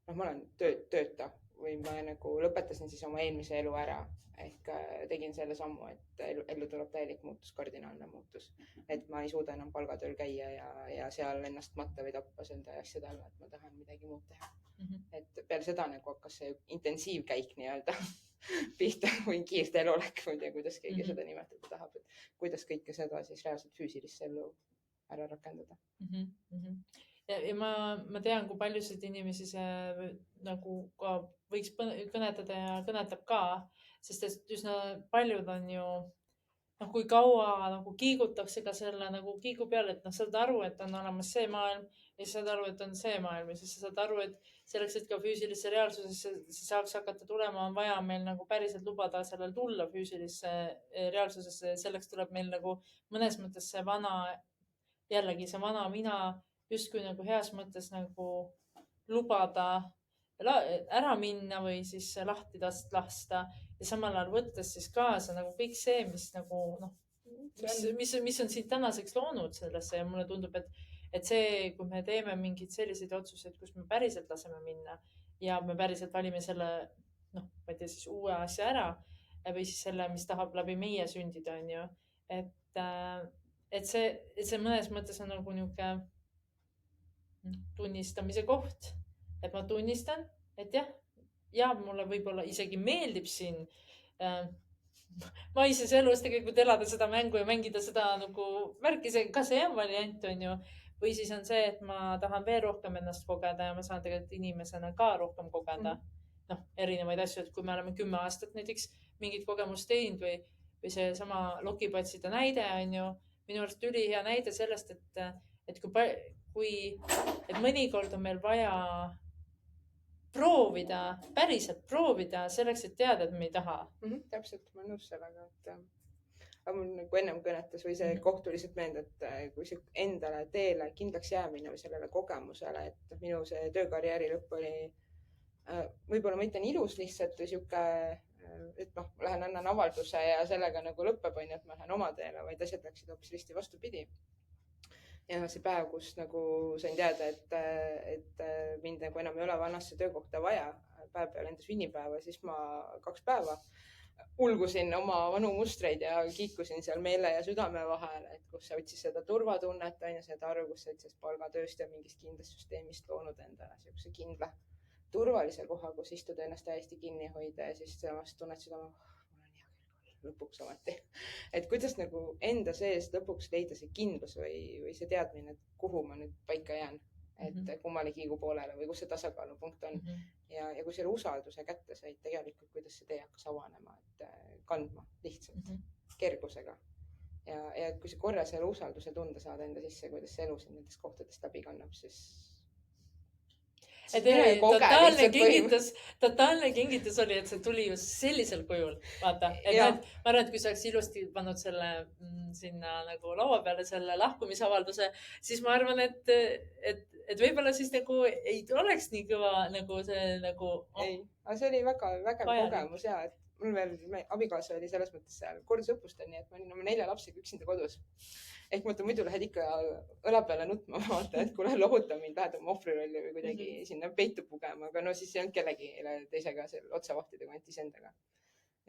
ma olen tööta või ma nagu lõpetasin siis oma eelmise elu ära. Ehk tegin selle sammu, et ellu tuleb täielik muutus, kardinaalne muutus. Et ma ei suuda enam palgatööl käia ja seal ennast matta või tappa seda asjade alla, et ma tahan midagi muud teha. Et peale seda nagu hakkas see intensiivkäik nii-öelda pihta või kiirte elulek, ma ei tea, kuidas keegi seda nimetada tahab. Et kuidas kõike seda siis reaalselt füüsilisse ellu ära rakendada. Ja ma tean, kui paljusid inimesi see nagu ka võiks kõnetada ja kõnetab ka, sest et üsna paljud on ju noh, kui kaua nagu kiigutakse ka selle nagu kiigu peale, et noh, saad aru, et on olemas see maailm ja siis saad aru, et on see maailm ja siis saad aru, et selleks, et ka füüsilisse reaalsusesse see saaks hakata tulema, on vaja meil nagu päriselt lubada sellel tulla füüsilisse reaalsusesse. Selleks tuleb meil nagu mõnes mõttes see vana, jällegi see vana mina justkui nagu heas mõttes nagu lubada ära minna või siis lahti lasta ja samal ajal võttes siis kaasa nagu kõik see, mis nagu noh, mis on sind tänaseks loonud sellesse ja mulle tundub, et see, kui me teeme mingeid selliseid otsuseid, kus me päriselt laseme minna ja me päriselt valime selle, noh, ma ei tea, siis uue asja ära või siis selle, mis tahab läbi meie sündida, on ju. Et see mõnes mõttes on nagu niisugune tunnistamise koht, et ma tunnistan, et jah, mulle võib-olla isegi meeldib siin maises elus tegelikult elada seda mängu ja mängida seda nagu värki, ka see on variant, on ju. Või siis on see, et ma tahan veel rohkem ennast kogeda ja ma saan tegelikult inimesena ka rohkem kogeda. Noh, erinevaid asju, et kui me oleme 10 aastat näiteks mingit kogemust teinud või see sama lokipatside näide on ju minu arust ülihea näide sellest, et et mõnikord on meil vaja proovida, päriselt proovida selleks, et teada, et me ei taha. Täpselt, ma olen nõus sellega, et aga mul nagu ennem kõnetas või see koht tuli lihtsalt meelde, et kui see endale teele kindlaks jäämine või sellele kogemusele, et minu see töökarjääri lõpp oli võib-olla ma ütlen ilus lihtsalt või sihuke, et noh, lähen annan avalduse ja sellega nagu lõpeb, on ju, et ma lähen oma teele, vaid asjad läksid hoopis risti vastupidi. Ja see päev, kus nagu sain teada, et mind nagu enam ei ole vanasse töökohta vaja, päev peale enda sünnipäeva, siis ma 2 päeva ulgusin oma vanu mustreid ja kiikusin seal meele ja südame vahel, et kus sa otsis seda turvatunnet, on ju, seda aru, kus sa otsis palgatööst ja mingist kindlast süsteemist loonud endale siukse kindla turvalise koha, kus istuda ennast täiesti kinni hoida ja siis samast tunned südame, mul on hea küll lõpuks ometi. Et kuidas nagu enda sees lõpuks leida see kindlus või see teadmine, et kuhu ma nüüd paika jään, et kummale kiigu poolele või kus see tasakaalupunkt on. Ja kui selle usalduse kätte said tegelikult, kuidas see tee hakkas avanema, et kandma lihtsalt kergusega. Ja kui sa korra selle usalduse tunda saad enda sisse, kuidas see elu sind nendest kohtadest läbi kannab, siis et totaalne kingitus oli, et see tuli just sellisel kujul. Vaata, et ma arvan, et kui sa oleks ilusti pannud selle sinna nagu laua peale, selle lahkumisavalduse, siis ma arvan, et võib-olla siis nagu ei oleks nii kõva nagu see nagu. Ei, aga see oli väga vägev kogemus ja, et mul veel abikaasa oli selles mõttes seal kordusõppustel, nii et ma olin oma 4 lapsega üksinda kodus. Ehk mõtle, muidu lähed ikka õla peale nutma, vaata, et kuule lohuta mind, lähed oma ohvrirolli või kuidagi sinna peitu pugema, aga no siis ei olnud kellegi teisega seal otsavahtidega, ainult iseendaga.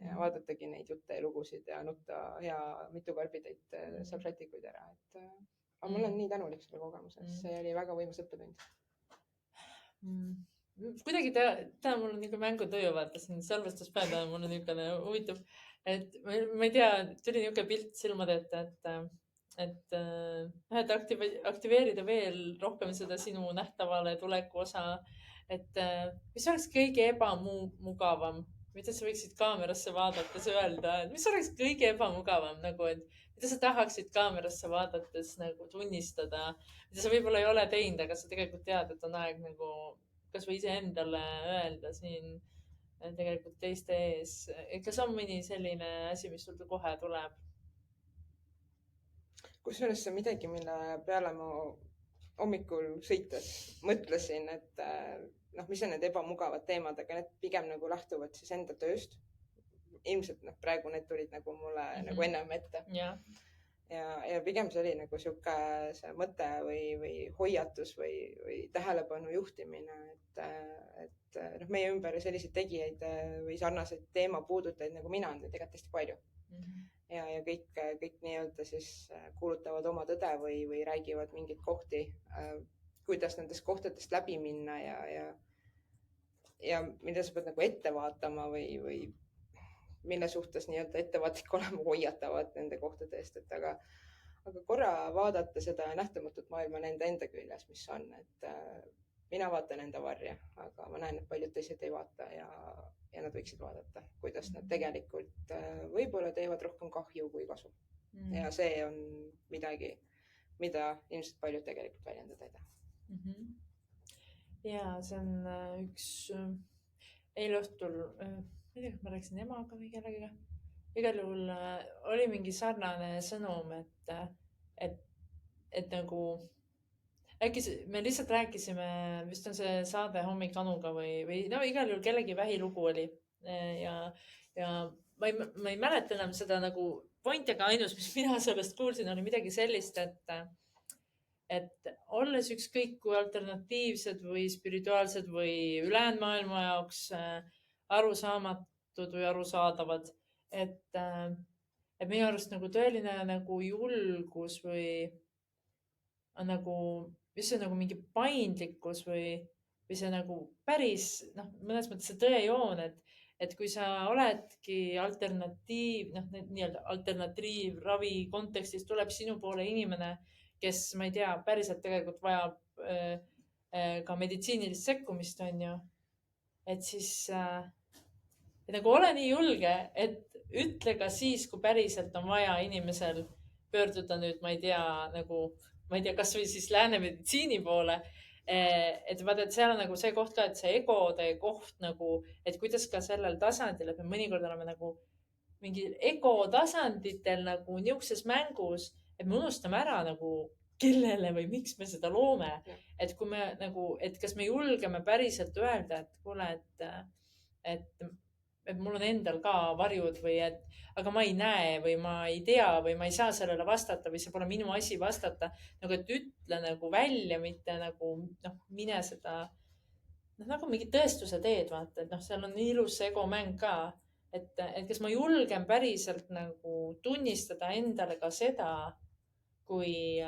Ja vaadatagi neid jutte ja lugusid ja nutta hea mitu karbitäit saab rätikuid ära. Aga ma olen nii tänulik selle kogemuses, see oli väga võimas õppetund. Kuidagi täna mul on niisugune mängutöö, vaata siin salvestuspäeva, mul on niisugune huvitav, et ma ei tea, tuli niisugune pilt silmade ette, et aktiveerida veel rohkem seda sinu nähtavale tuleku osa, et mis oleks kõige ebamugavam, mida sa võiksid kaamerasse vaadates öelda, et mis oleks kõige ebamugavam, nagu, et mida sa tahaksid kaamerasse vaadates nagu tunnistada, mida sa võib-olla ei ole teinud, aga sa tegelikult tead, et on aeg nagu kas või iseendale öelda siin tegelikult teiste ees. Kas on mõni selline asi, mis sul kohe tuleb? Kusjuures see midagi, mille peale ma hommikul sõites mõtlesin, et mis on need ebamugavad teemad, aga need pigem nagu lähtuvad siis enda tööst. Ilmselt praegu need tulid nagu mulle nagu ennem ette. Ja pigem see oli nagu siuke see mõte või hoiatus või tähelepanu juhtimine, et meie ümber selliseid tegijaid või sarnaseid teema puudutajaid nagu mina on tegelikult hästi palju. Ja kõik nii-öelda siis kuulutavad oma tõde või räägivad mingeid kohti, kuidas nendest kohtadest läbi minna ja mida sa pead nagu ette vaatama või mille suhtes nii-öelda ettevaatlik olema, hoiatavad nende kohtade eest, et aga korra vaadata seda nähtamatut maailma enda küljes, mis on, et mina vaatan enda varja, aga ma näen, et paljud teised ei vaata ja ja nad võiksid vaadata, kuidas nad tegelikult võib-olla teevad rohkem kahju kui kasu. Ja see on midagi, mida ilmselt paljud tegelikult väljendada ei taha. Ja see on üks eile õhtul, ma ei tea, kas ma rääkisin emaga või kellegiga. Igal juhul oli mingi sarnane sõnum, et nagu äkki me lihtsalt rääkisime, vist on see saade Hommik Anuga või no igal juhul kellegi vähilugu oli ja ma ei mäleta enam seda nagu pointi, aga ainus, mis mina sellest kuulsin, oli midagi sellist, et olles ükskõik kui alternatiivsed või spirituaalsed või ülejäänud maailma jaoks arusaamatud või arusaadavad, et minu arust nagu tõeline nagu julgus või on nagu, mis see nagu mingi paindlikkus või see nagu päris, noh, mõnes mõttes see tõejoon, et kui sa oledki alternatiiv, noh, nii-öelda alternatiivravi kontekstis tuleb sinu poole inimene, kes, ma ei tea, päriselt tegelikult vajab ka meditsiinilist sekkumist, on ju. Et siis nagu ole nii julge, et ütle ka siis, kui päriselt on vaja inimesel pöörduda nüüd, ma ei tea, kas või siis lääne meditsiini poole. Et vaata, et seal on nagu see koht ka, et see egode koht nagu, et kuidas ka sellel tasandil, et me mõnikord oleme nagu mingi ego tasanditel nagu niisuguses mängus, et me unustame ära nagu kellele või miks me seda loome. Et kui me nagu, et kas me julgeme päriselt öelda, et kuule, et mul on endal ka varjud või aga ma ei näe või ma ei tea või ma ei saa sellele vastata või see pole minu asi vastata. Nagu, et ütle nagu välja, mitte nagu, noh, mine seda, noh, nagu mingi tõestuse teed, vaata, et noh, seal on ilus ego mäng ka, et kas ma julgen päriselt nagu tunnistada endale ka seda, kui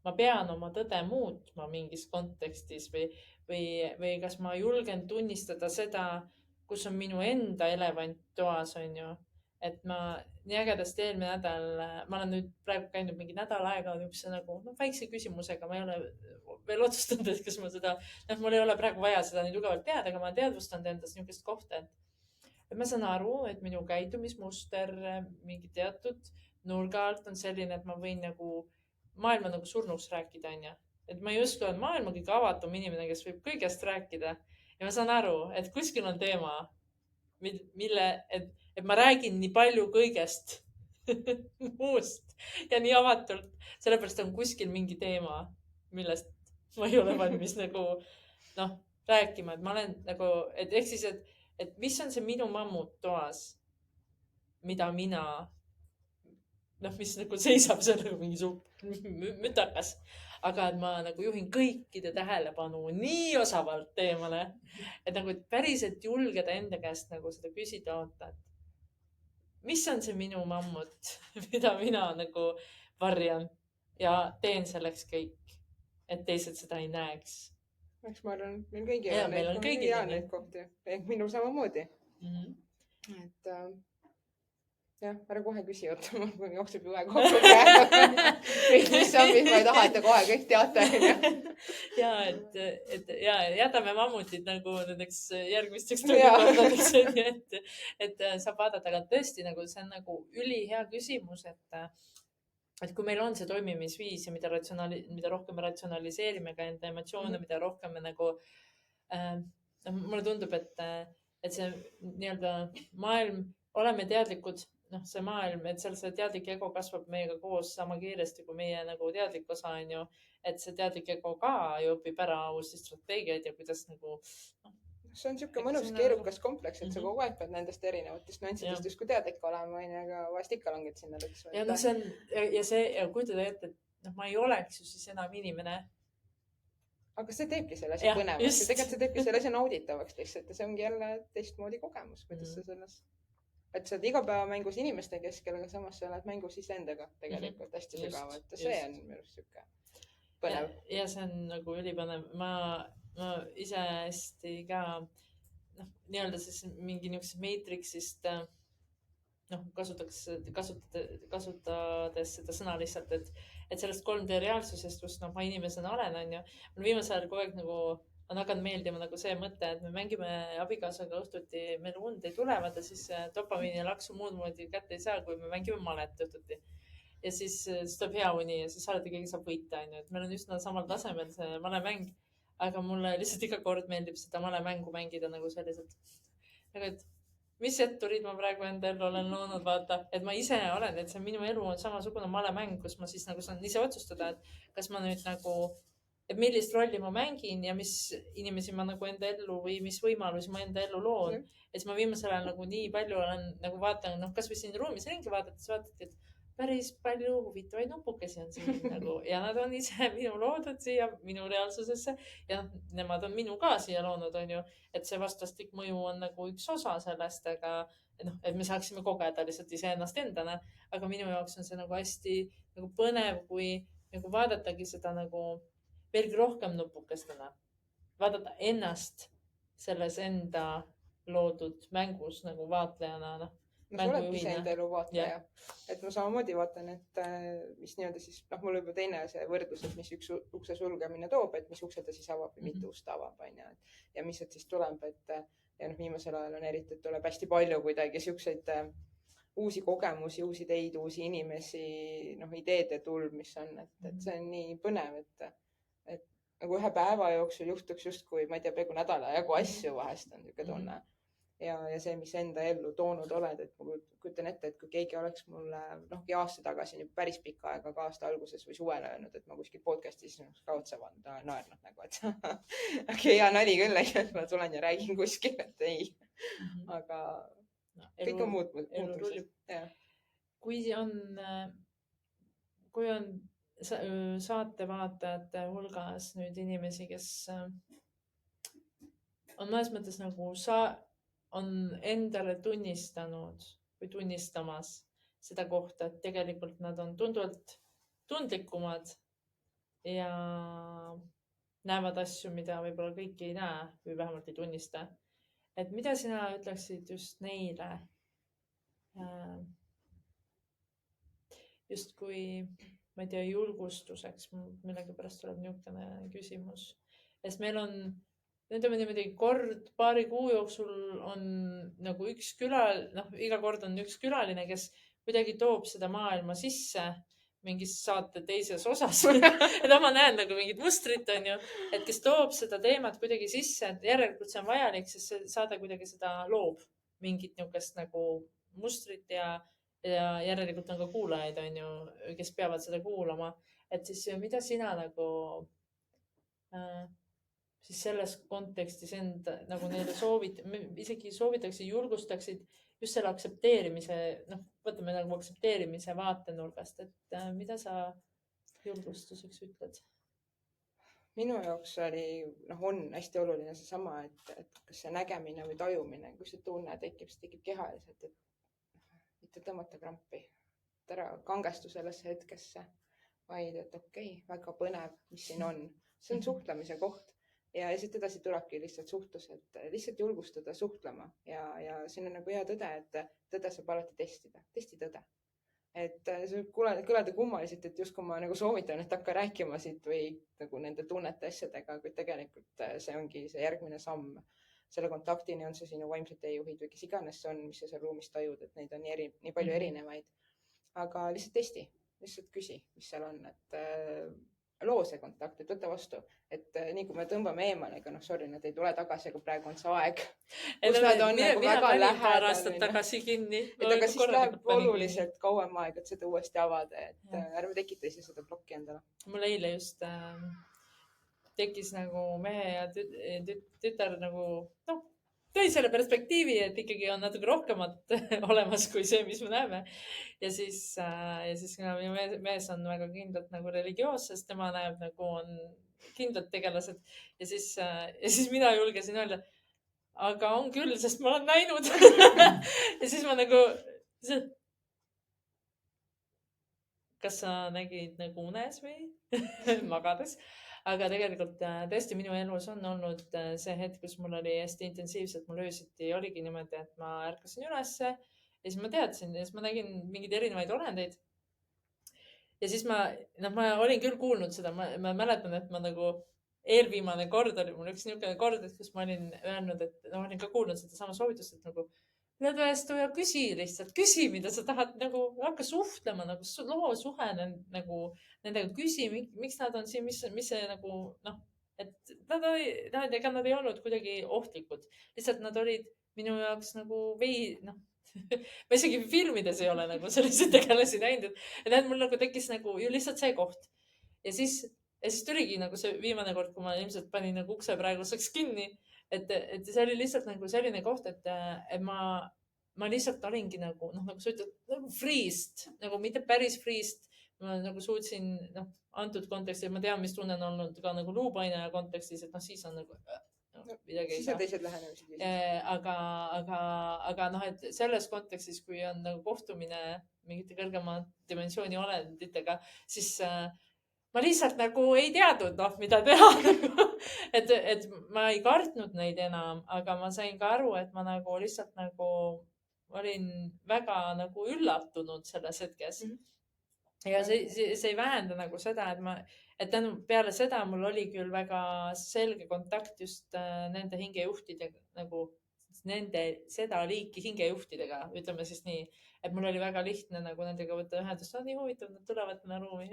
ma pean oma tõde muutma mingis kontekstis või kas ma julgen tunnistada seda, kus on minu enda elevant toas, on ju. Et ma nii ägedasti eelmine nädal, ma olen nüüd praegu käinud mingi nädal aega niisuguse nagu väikse küsimusega, ma ei ole veel otsustanud, et kas ma seda, mul ei ole praegu vaja seda nii tugevalt teada, aga ma teadvustanud endas niisugust kohta, et ma saan aru, et minu käitumismuster mingi teatud nurga alt on selline, et ma võin nagu maailma nagu surnuks rääkida, on ju. Et ma justkui olen maailma kõige avatum inimene, kes võib kõigest rääkida. Ja ma saan aru, et kuskil on teema, et ma räägin nii palju kõigest muust ja nii avatult. Sellepärast on kuskil mingi teema, millest ma ei ole valmis nagu, rääkima. Et ma olen nagu, et ehk siis, et mis on see minu mammut toas, mida mina, mis nagu seisab seal nagu mingi mütakas. Aga et ma nagu juhin kõikide tähelepanu nii osavalt teemale, et nagu päriselt julgeda enda käest nagu seda küsida oota, et mis on see minu mammut, mida mina nagu varjan ja teen selleks kõik, et teised seda ei näeks. Eks ma arvan, meil kõigil on neid kohti, minul samamoodi. Et jah, ära kohe küsi, oota, mul jookseb juhe kokku praegu. Mis on, mis ma ei taha, et te kohe kõik teate. Ja, et jätame mammutid nagu nendeks järgmisteks tundideks, et saab vaadata, aga tõesti nagu see on nagu ülihea küsimus, et kui meil on see toimimisviis ja mida rohkem me ratsionaliseerime ka enda emotsioone, mida rohkem me nagu, mulle tundub, et see nii-öelda maailm, oleme teadlikud, see maailm, et seal see teadlik ego kasvab meiega koos sama kiiresti kui meie nagu teadlik osa on ju, et see teadlik ego ka ju õpib ära uusi strateegiaid ja kuidas nagu. See on niisugune mõnus keerukas kompleks, et sa kogu aeg pead nendest erinevatest nüanssidest justkui teadlik olema, aga vahest ikka langed sinna lõksu. Ja see on, ja kujutada ette, et ma ei oleks ju siis enam inimene. Aga see teebki selle asja põnevaks ja tegelikult see teebki selle asja nauditavaks lihtsalt ja see ongi jälle teistmoodi kogemus, kuidas sa selles. Et sa oled igapäevamängus inimeste keskel, aga samas sa oled mängus iseendaga tegelikult hästi sügavalt ja see on minu arust siuke põnev. Ja see on nagu ülipõnev. Ma ise hästi ka nii-öelda siis mingi niisugusest Matrixist kasutades seda sõna lihtsalt, et sellest 3D reaalsusest, kus ma inimesena olen, on ju. Mul viimasel ajal kogu aeg nagu on hakanud meeldima nagu see mõte, et me mängime abikaasaga õhtuti, meil und ei tule, vaata siis dopamiini ja laksu muud moodi kätte ei saa, kui me mängime malet õhtuti. Ja siis tuleb hea uni ja siis alati keegi saab võita, onju, et meil on üsna samal tasemel see malemäng. Aga mulle lihtsalt iga kord meeldib seda malemängu mängida nagu selliselt. Nagu, et mis etturid ma praegu enda ellu olen loonud, vaata, et ma ise olen, et see minu elu on samasugune malemäng, kus ma siis nagu saan ise otsustada, et kas ma nüüd nagu, et millist rolli ma mängin ja mis inimesi ma nagu enda ellu või mis võimalusi ma enda ellu loon. Et ma viimasel ajal nagu nii palju olen nagu vaatan, noh, kas või siin ruumis ringi vaadates vaatati, et päris palju huvitavaid nupukesi on siin nagu ja nad on ise minu loodud siia minu reaalsusesse ja nemad on minu ka siia loonud, on ju, et see vastastik mõju on nagu üks osa sellest, aga noh, et me saaksime kogeda lihtsalt iseennast endana, aga minu jaoks on see nagu hästi nagu põnev, kui nagu vaadatagi seda nagu veelgi rohkem nupukestena, vaadata ennast selles enda loodud mängus nagu vaatlejana, noh. No sa oledki see enda elu vaataja. Et ma samamoodi vaatan, et mis nii-öelda siis, noh, mul juba teine see võrdlus, et mis üks ukse sulgemine toob, et mis ukse ta siis avab või mitu ust avab, on ju. Ja mis et siis tuleb, et ja noh, viimasel ajal on eriti, et tuleb hästi palju kuidagi siukseid uusi kogemusi, uusi ideid, uusi inimesi, noh, ideede tulv, mis on, et see on nii põnev, et nagu ühe päeva jooksul juhtuks justkui, ma ei tea, peaaegu nädala jagu asju vahest on niisugune tunne. Ja see, mis enda ellu toonud oled, et ma kujutan ette, et kui keegi oleks mulle noh, aasta tagasi nüüd päris pikka aega ka aasta alguses või suvel öelnud, et ma kuskil podcastis ka otsa naernud nagu, et okei, hea nali küll, et ma tulen ja räägin kuskil, et ei. Aga no, kõik on muutused. Kui on saatevaatajate hulgas nüüd inimesi, kes on mõnes mõttes nagu on endale tunnistanud või tunnistamas seda kohta, et tegelikult nad on tunduvalt tundlikumad ja näevad asju, mida võib-olla kõik ei näe või vähemalt ei tunnista. Et mida sina ütleksid just neile? Just kui, ma ei tea, julgustuseks, millega pärast tuleb niisugune küsimus. Sest meil on ütleme niimoodi, kord paari kuu jooksul on nagu üks iga kord on üks külaline, kes kuidagi toob seda maailma sisse mingis saate teises osas. Et ma näen nagu mingit mustrit, on ju, et kes toob seda teemat kuidagi sisse, et järelikult see on vajalik, sest see saade kuidagi seda loob mingit niisugust nagu mustrit ja järelikult on ka kuulajaid, on ju, kes peavad seda kuulama. Et siis mida sina nagu siis selles kontekstis nagu neile isegi soovitakse, julgustaksid just selle aktsepteerimise, noh, võtame nagu aktsepteerimise vaatenurgast, et mida sa julgustuseks ütled? Minu jaoks on hästi oluline seesama, et kas see nägemine või tajumine, kui see tunne tekib, see tekib kehaliselt, et mitte tõmmata krampi, ära kangestu sellesse hetkesse, vaid et okei, väga põnev, mis siin on. See on suhtlemise koht. Ja siit edasi tulebki lihtsalt suhtlus, et lihtsalt julgustada suhtlema ja siin on nagu hea tõde, et tõde saab alati testi tõde. Et see kõlada kummaliselt, et just kui ma nagu soovitan, et hakka rääkima siit või nagu nende tunnete asjadega, kui tegelikult see ongi see järgmine samm. Selle kontaktini on see sinu vaimsed teejuhid või kes iganes see on, mis sa seal ruumis tajud, et neid on nii palju erinevaid. Aga lihtsalt testi, lihtsalt küsi, mis seal on, et loo see kontakt, et võta vastu, et nii kui me tõmbame eemale, aga noh, sorry, nad ei tule tagasi, aga praegu on see aeg, kus nad on nagu väga lähedal. Tagasi kinni. Aga siis läheb oluliselt kauem aeg, et seda uuesti avada, et ärme tekita ise seda plokki endale. Mul eile just tekkis nagu mehe ja tütar nagu, noh, tõi selle perspektiivi, et ikkagi on natuke rohkemat olemas kui see, mis me näeme. Ja siis minu mees on väga kindlalt nagu religioosses, tema näeb nagu on kindlad tegelased. Ja siis mina julgesin öelda, aga on küll, sest ma olen näinud. Ja siis ma nagu, kas sa nägid nagu unes või magades? Aga tegelikult tõesti minu elus on olnud see hetk, kus mul oli hästi intensiivselt, mul öösiti oligi niimoodi, et ma ärkasin ülesse ja siis ma teadsin ja siis ma nägin mingeid erinevaid olendeid. Ja siis ma olin küll kuulnud seda, ma mäletan, et ma nagu eelviimane kord oli mul üks niisugune kord, et kus ma olin öelnud, et ma olin ka kuulnud seda sama soovitust, et nagu lõdvestu ja küsi, mida sa tahad, nagu hakka suhtlema, nagu loo suhe nagu nendega, küsi, miks nad on siin, mis see nagu noh, et ega nad ei olnud kuidagi ohtlikud, lihtsalt nad olid minu jaoks nagu noh, ma isegi filmides ei ole nagu selliseid tegelasi näinud, et mul nagu tekkis nagu ju lihtsalt see koht ja siis tuligi nagu see viimane kord, kui ma ilmselt panin nagu ukse praeguseks kinni, et see oli lihtsalt nagu selline koht, et ma lihtsalt olingi nagu, noh, nagu sa ütled, nagu freest, nagu mitte päris freest. Ma nagu suutsin, noh, antud kontekstis, ma tean, mis tunne on olnud ka nagu luupainaja kontekstis, et noh, siis on nagu midagi ei siis on saa. teised lähenemised. Aga noh, et selles kontekstis, kui on nagu kohtumine mingite kõrgema dimensiooni olenditega, siis ma lihtsalt nagu ei teadnud, noh, mida teha. et ma ei kartnud neid enam, aga ma sain ka aru, et ma nagu lihtsalt nagu olin väga nagu üllatunud selles hetkes. Ja see ei vähenda nagu seda, et peale seda mul oli küll väga selge kontakt just nende hingejuhtidega, nagu seda liiki hingejuhtidega, ütleme siis nii, et mul oli väga lihtne nagu nendega võtta ühendust. Nii huvitav, nad tulevad sinna ruumi.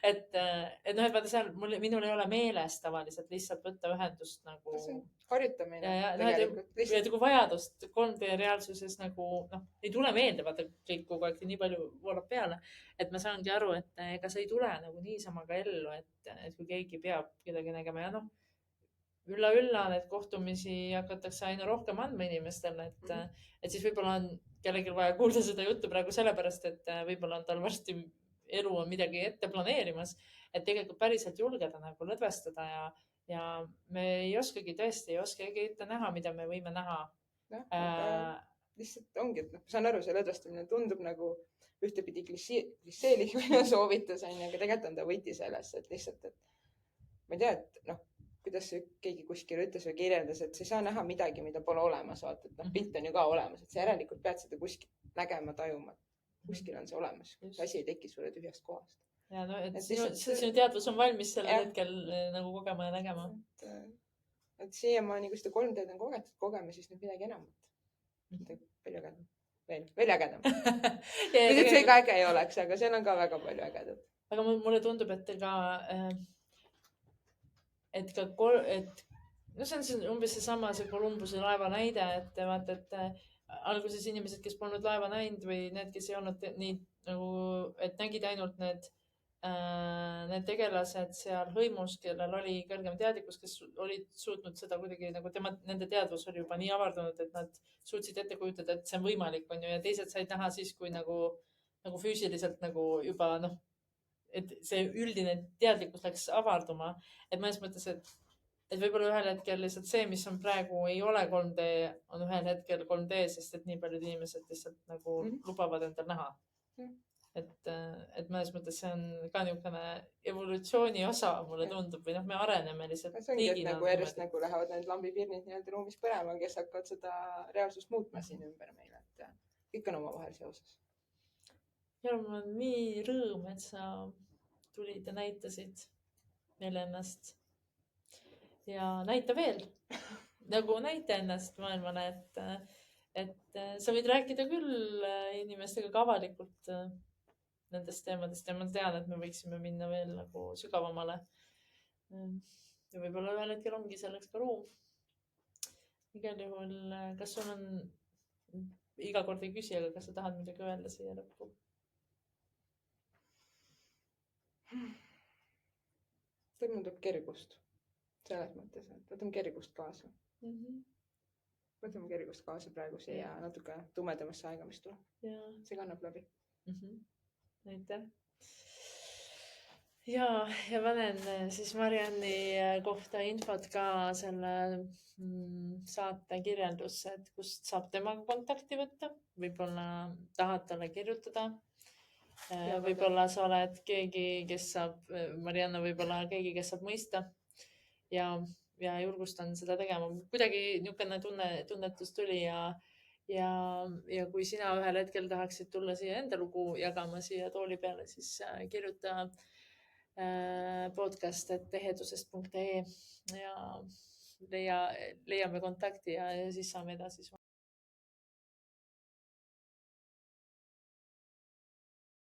et noh, et vaata seal, minul ei ole meeles tavaliselt lihtsalt võtta ühendust nagu. Harjutamine. Ja kui vajadust 3D reaalsuses nagu, noh, ei tule meelde, vaata kõik kogu aeg nii palju voolab peale, et ma saangi aru, et ega see ei tule nagu niisama ka ellu, et kui keegi peab kedagi nägema ja noh, ülla need kohtumisi hakatakse aina rohkem andma inimestele, et siis võib-olla on kellelgi vaja kuulda seda juttu praegu sellepärast, et võib-olla on tal varsti elu on midagi ette planeerimas, et tegelikult päriselt julgeda nagu lõdvestada ja me ei oskagi tõesti, ei oskagi ette näha, mida me võime näha. Lihtsalt ongi, et ma saan aru, see lõdvestamine tundub nagu ühtepidi klisseelik soovitus, aga tegelikult on ta võti selles, et lihtsalt, et ma ei tea, et noh, kuidas keegi kuskil ütles või kirjeldas, et sa ei saa näha midagi, mida pole olemas, vaata, et noh, pilt on ju ka olemas, et sa järelikult pead seda kuskil nägema, tajuma. Kuskil on see olemas, asi ei teki sulle tühjast kohast. Ja no, et sinu teadvus on valmis sellel hetkel nagu kogema ja nägema. Et siiamaani, kui seda 3D on kogeme, siis nüüd midagi enamat. Veel ägedam. Nüüd, et see ka äge ei oleks, aga seal on ka väga palju ägedat. Aga mulle tundub, et no see on umbes seesama see Columbuse laeva näide, et vaata, et alguses inimesed, kes polnud laeva näinud või need, kes ei olnud nii nagu, et nägid ainult need tegelased seal hõimus, kellel oli kõrgem teadlikkus, kes olid suutnud seda kuidagi nagu nende teadvus oli juba nii avardunud, et nad suutsid ette kujutada, et see on võimalik, on ju, ja teised said näha siis, kui nagu füüsiliselt nagu juba noh, et see üldine teadlikkus läks avarduma, et mõnes mõttes, et võib-olla ühel hetkel lihtsalt see, mis on praegu ei ole 3D, on ühel hetkel 3D, sest et nii paljud inimesed lihtsalt nagu lubavad endal näha. Et mõnes mõttes see on ka niisugune evolutsiooni osa, mulle tundub, või noh, me areneme lihtsalt. See ongi, et nagu järjest nagu lähevad need lambipirnid nii-öelda ruumis põlema, kes hakkavad seda reaalsust muutma siin ümber meile, et kõik on omavahel seoses. Ja mul on nii rõõm, et sa tulid ja näitasid meile ennast. Ja näita veel, nagu näita ennast maailmale, et sa võid rääkida küll inimestega ka avalikult nendest teemadest ja ma tean, et me võiksime minna veel nagu sügavamale. Ja võib-olla ühel hetkel ongi selleks ka ruum. Igal juhul, kas sul on, iga kord ei küsi, aga kas sa tahad midagi öelda siia lõppu? Tõmmundab kergust. Selles mõttes, et võtame kergust kaasa. Võtame kergust kaasa praegu siia natuke tumedamasse aega, mis tuleb. See kannab läbi. Aitäh. Ja panen siis Marianni kohta infot ka selle saate kirjeldusse, et kust saab temaga kontakti võtta. Võib-olla tahad talle kirjutada. Võib-olla sa oled keegi, kes saab, Marianna võib-olla keegi, kes saab mõista ja julgustan seda tegema. Kuidagi niisugune tunnetus tuli ja kui sina ühel hetkel tahaksid tulla siia enda lugu jagama siia tooli peale, siis kirjuta podcast.ehedusest.ee ja leiame kontakti ja siis saame edasi